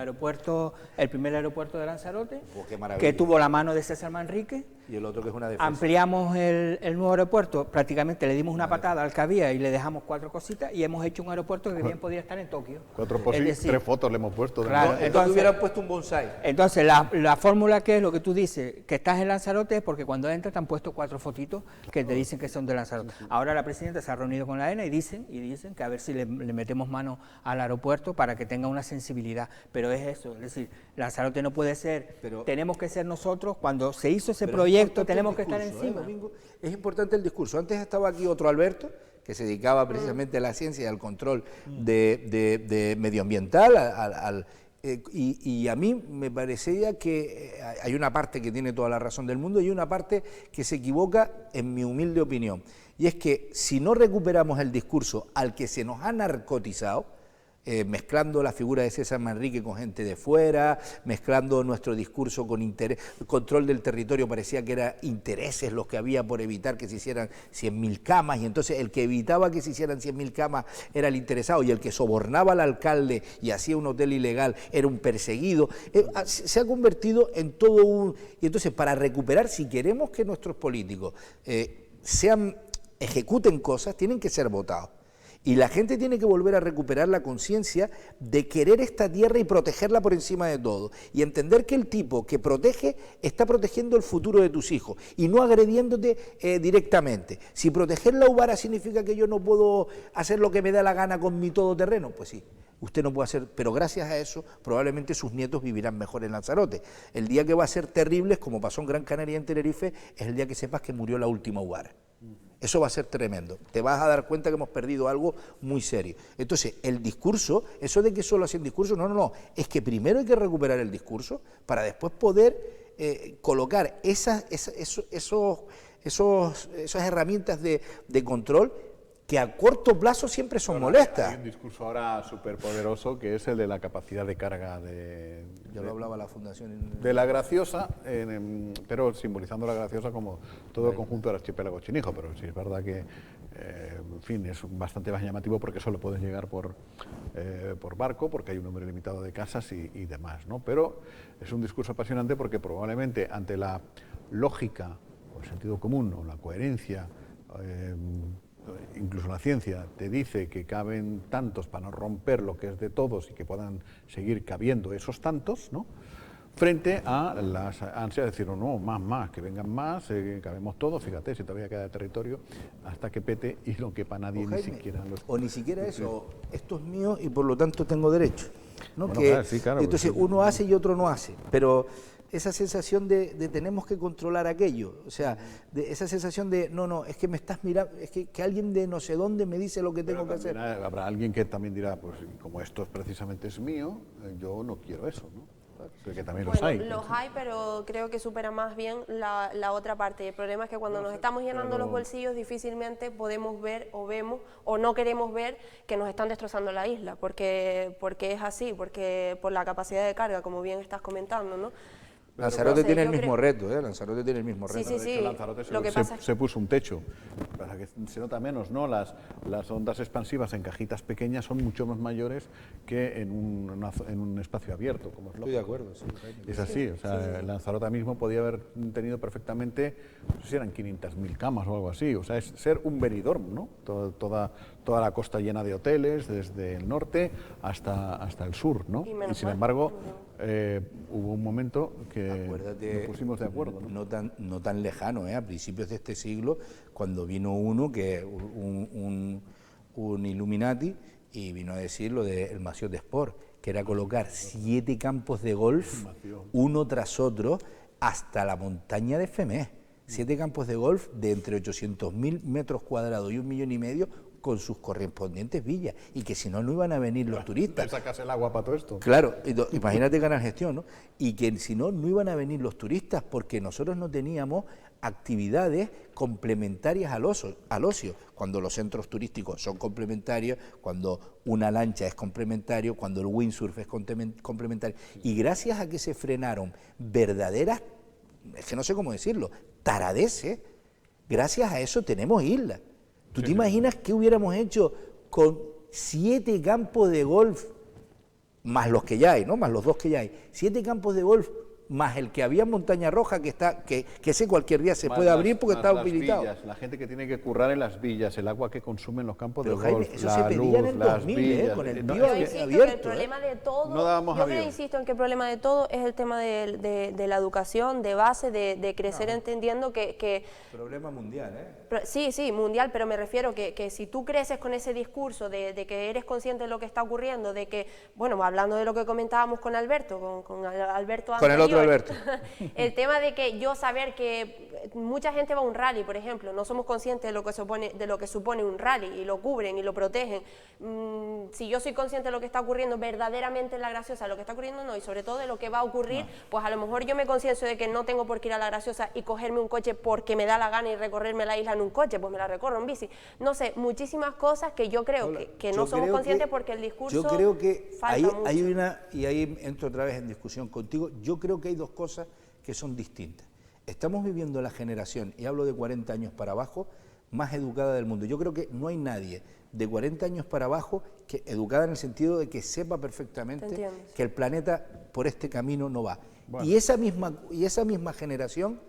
primer aeropuerto de Lanzarote, Oh, qué maravilla. que tuvo la mano de César Manrique, Y el otro que es una defensa. Ampliamos el nuevo aeropuerto, prácticamente le dimos una patada al que había y le dejamos 4 cositas y hemos hecho un aeropuerto que bien podría estar en Tokio. 4 posibles, 3 fotos le hemos puesto. Claro, Entonces hubieran puesto un bonsai. Entonces, la fórmula que es lo que tú dices, que estás en Lanzarote, es porque cuando entras te han puesto 4 fotitos que te dicen que son de Lanzarote. Ahora la presidenta se ha reunido con la AENA y dicen que a ver si le metemos mano al aeropuerto para que tenga una sensibilidad. Pero es eso, es decir, Lanzarote no puede ser, tenemos que ser nosotros, cuando se hizo ese proyecto tenemos que estar encima. Domingo, es importante el discurso. Antes estaba aquí otro Alberto, que se dedicaba precisamente a la ciencia y al control de medioambiental, y a mí me parecía que hay una parte que tiene toda la razón del mundo y una parte que se equivoca, en mi humilde opinión, y es que si no recuperamos el discurso al que se nos ha narcotizado, mezclando la figura de César Manrique con gente de fuera, mezclando nuestro discurso con control del territorio, parecía que eran intereses los que había por evitar que se hicieran 100.000 camas, y entonces el que evitaba que se hicieran 100.000 camas era el interesado, y el que sobornaba al alcalde y hacía un hotel ilegal era un perseguido. Se ha convertido en todo un... Y entonces, para recuperar, si queremos que nuestros políticos ejecuten cosas, tienen que ser votados. Y la gente tiene que volver a recuperar la conciencia de querer esta tierra y protegerla por encima de todo. Y entender que el tipo que protege está protegiendo el futuro de tus hijos y no agrediéndote directamente. Si proteger la Ubara significa que yo no puedo hacer lo que me da la gana con mi todoterreno, pues sí. Usted no puede hacer, pero gracias a eso probablemente sus nietos vivirán mejor en Lanzarote. El día que va a ser terrible, como pasó en Gran Canaria y en Tenerife, es el día que sepas que murió la última Ubara. Eso va a ser tremendo. Te vas a dar cuenta que hemos perdido algo muy serio. Entonces, el discurso, eso de que solo hacen discurso, no. Es que primero hay que recuperar el discurso para después poder colocar esas herramientas de control que a corto plazo siempre son molestas. Hay un discurso ahora súper poderoso que es el de la capacidad de carga Ya lo hablaba la Fundación. de la Graciosa, pero simbolizando la Graciosa como todo el conjunto del archipiélago chinijo, pero sí es verdad que, en fin, es bastante más llamativo porque solo puedes llegar por barco, porque hay un número limitado de casas y demás, ¿no? Pero es un discurso apasionante porque probablemente ante la lógica o el sentido común o la coherencia, incluso la ciencia te dice que caben tantos para no romper lo que es de todos y que puedan seguir cabiendo esos tantos, ¿no? Frente a las ansias de decir, no, más, que vengan más, cabemos todos, fíjate, si todavía queda territorio, hasta que pete y no quepa nadie, ni siquiera los... O ni siquiera eso, esto es mío y por lo tanto tengo derecho, ¿no? Bueno, que, claro, sí, claro, entonces porque... uno hace y otro no hace, pero... esa sensación de tenemos que controlar aquello, o sea, esa sensación de, no, es que me estás mirando, es que alguien de no sé dónde me dice lo que tengo que hacer. Habrá alguien que también dirá, pues como esto precisamente es mío, yo no quiero eso, ¿no? Que también los hay. Los hay, pero creo que supera más bien la otra parte. El problema es que cuando nos estamos llenando los bolsillos, difícilmente podemos ver o vemos o no queremos ver que nos están destrozando la isla, porque es así, porque por la capacidad de carga, como bien estás comentando, ¿no? Lanzarote tiene el mismo reto, Lanzarote tiene el mismo reto. Sí, sí. Lanzarote se puso un techo, para que se nota menos, ¿no? Las ondas expansivas en cajitas pequeñas son mucho más mayores que en un espacio abierto, como es lógico. Estoy de acuerdo, sí. Es así, o sea, Lanzarote mismo podía haber tenido perfectamente, no sé si eran 500.000 camas o algo así, o sea, es ser un Benidorm, ¿no? Toda la costa llena de hoteles, desde el norte hasta el sur, ¿no? Y sin embargo, hubo un momento que nos pusimos de acuerdo, ¿no? No tan lejano, a principios de este siglo, cuando vino uno, un Illuminati, y vino a decir lo del Massiot de Sport, que era colocar 7 campos de golf, uno tras otro, hasta la montaña de Femés. 7 campos de golf de entre 800.000 metros cuadrados y 1,5 millones, con sus correspondientes villas, y que si no, no iban a venir los turistas. ¿Sacas el agua para todo esto? Claro, imagínate ganar gestión, ¿no? Y que si no, no iban a venir los turistas, porque nosotros no teníamos actividades complementarias al ocio, cuando los centros turísticos son complementarios, cuando una lancha es complementario, cuando el windsurf es complementario, y gracias a que se frenaron verdaderas, es que no sé cómo decirlo, taradeces, gracias a eso tenemos islas. ¿Tú te imaginas qué hubiéramos hecho con 7 campos de golf, más los que ya hay, ¿no? Más los 2 que ya hay, 7 campos de golf más el que había en Montaña Roja, que ese cualquier día se Más puede abrir porque más está las habilitado. villas, la gente que tiene que currar en las villas, el agua que consumen los campos Pero de Jaime, golf, eso la se pedía en el luz, las 2000, villas. con el No, tío Yo insisto que el abierto. problema de todo, No dábamos yo avión. insisto en que el problema de todo es el tema de la educación, de base, de crecer entendiendo que Problema mundial, ¿eh? sí, sí, mundial, pero me refiero que si tú creces con ese discurso de que eres consciente de lo que está ocurriendo, de que, bueno, hablando de lo que comentábamos con Alberto, con Alberto Con el otro anterior, Alberto. el tema de que yo saber que mucha gente va a un rally, por ejemplo, no somos conscientes de lo que supone un rally y lo cubren y lo protegen. Si yo soy consciente de lo que está ocurriendo verdaderamente en La Graciosa, lo que está ocurriendo no, y sobre todo de lo que va a ocurrir, pues a lo mejor yo me conciencio de que no tengo por qué ir a La Graciosa y cogerme un coche porque me da la gana y recorrerme la isla en un coche, pues me la recorro en bici. No sé, muchísimas cosas que yo creo que no somos conscientes porque el discurso yo creo que falta mucho. hay una, y ahí entro otra vez en discusión contigo, yo creo que hay dos cosas que son distintas. Estamos viviendo la generación, y hablo de 40 años para abajo, más educada del mundo. Yo creo que no hay nadie de 40 años para abajo que educada en el sentido de que sepa perfectamente que el planeta por este camino no va. Bueno. Y esa misma generación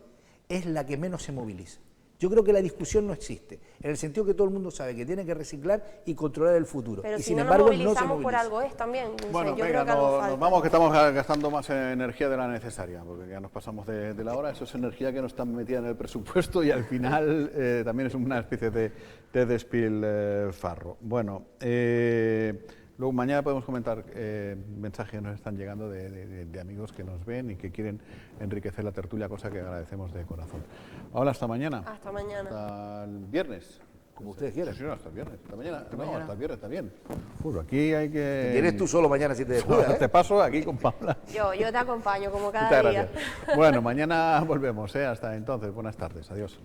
es la que menos se moviliza. Yo creo que la discusión no existe, en el sentido que todo el mundo sabe que tiene que reciclar y controlar el futuro. Pero y si sin no embargo, nos movilizamos no se moviliza. por algo es también. Bueno, yo venga, creo que algo falta. nos vamos, que estamos gastando más energía de la necesaria, porque ya nos pasamos de la hora. Eso es energía que no está metida en el presupuesto y al final también es una especie de despilfarro. Bueno, luego mañana podemos comentar mensajes que nos están llegando de amigos que nos ven y que quieren enriquecer la tertulia, cosa que agradecemos de corazón. Hola, hasta mañana. Hasta mañana. Hasta el viernes. Como ustedes quieran. Sí, no, hasta el viernes. Hasta mañana. No, hasta el viernes también. Juro, aquí hay que... Tienes tú solo mañana si te descuidas, ¿eh? Te paso aquí con Paula. Yo te acompaño como cada Muchas día. gracias. Bueno, mañana volvemos, ¿eh? Hasta entonces. Buenas tardes. Adiós.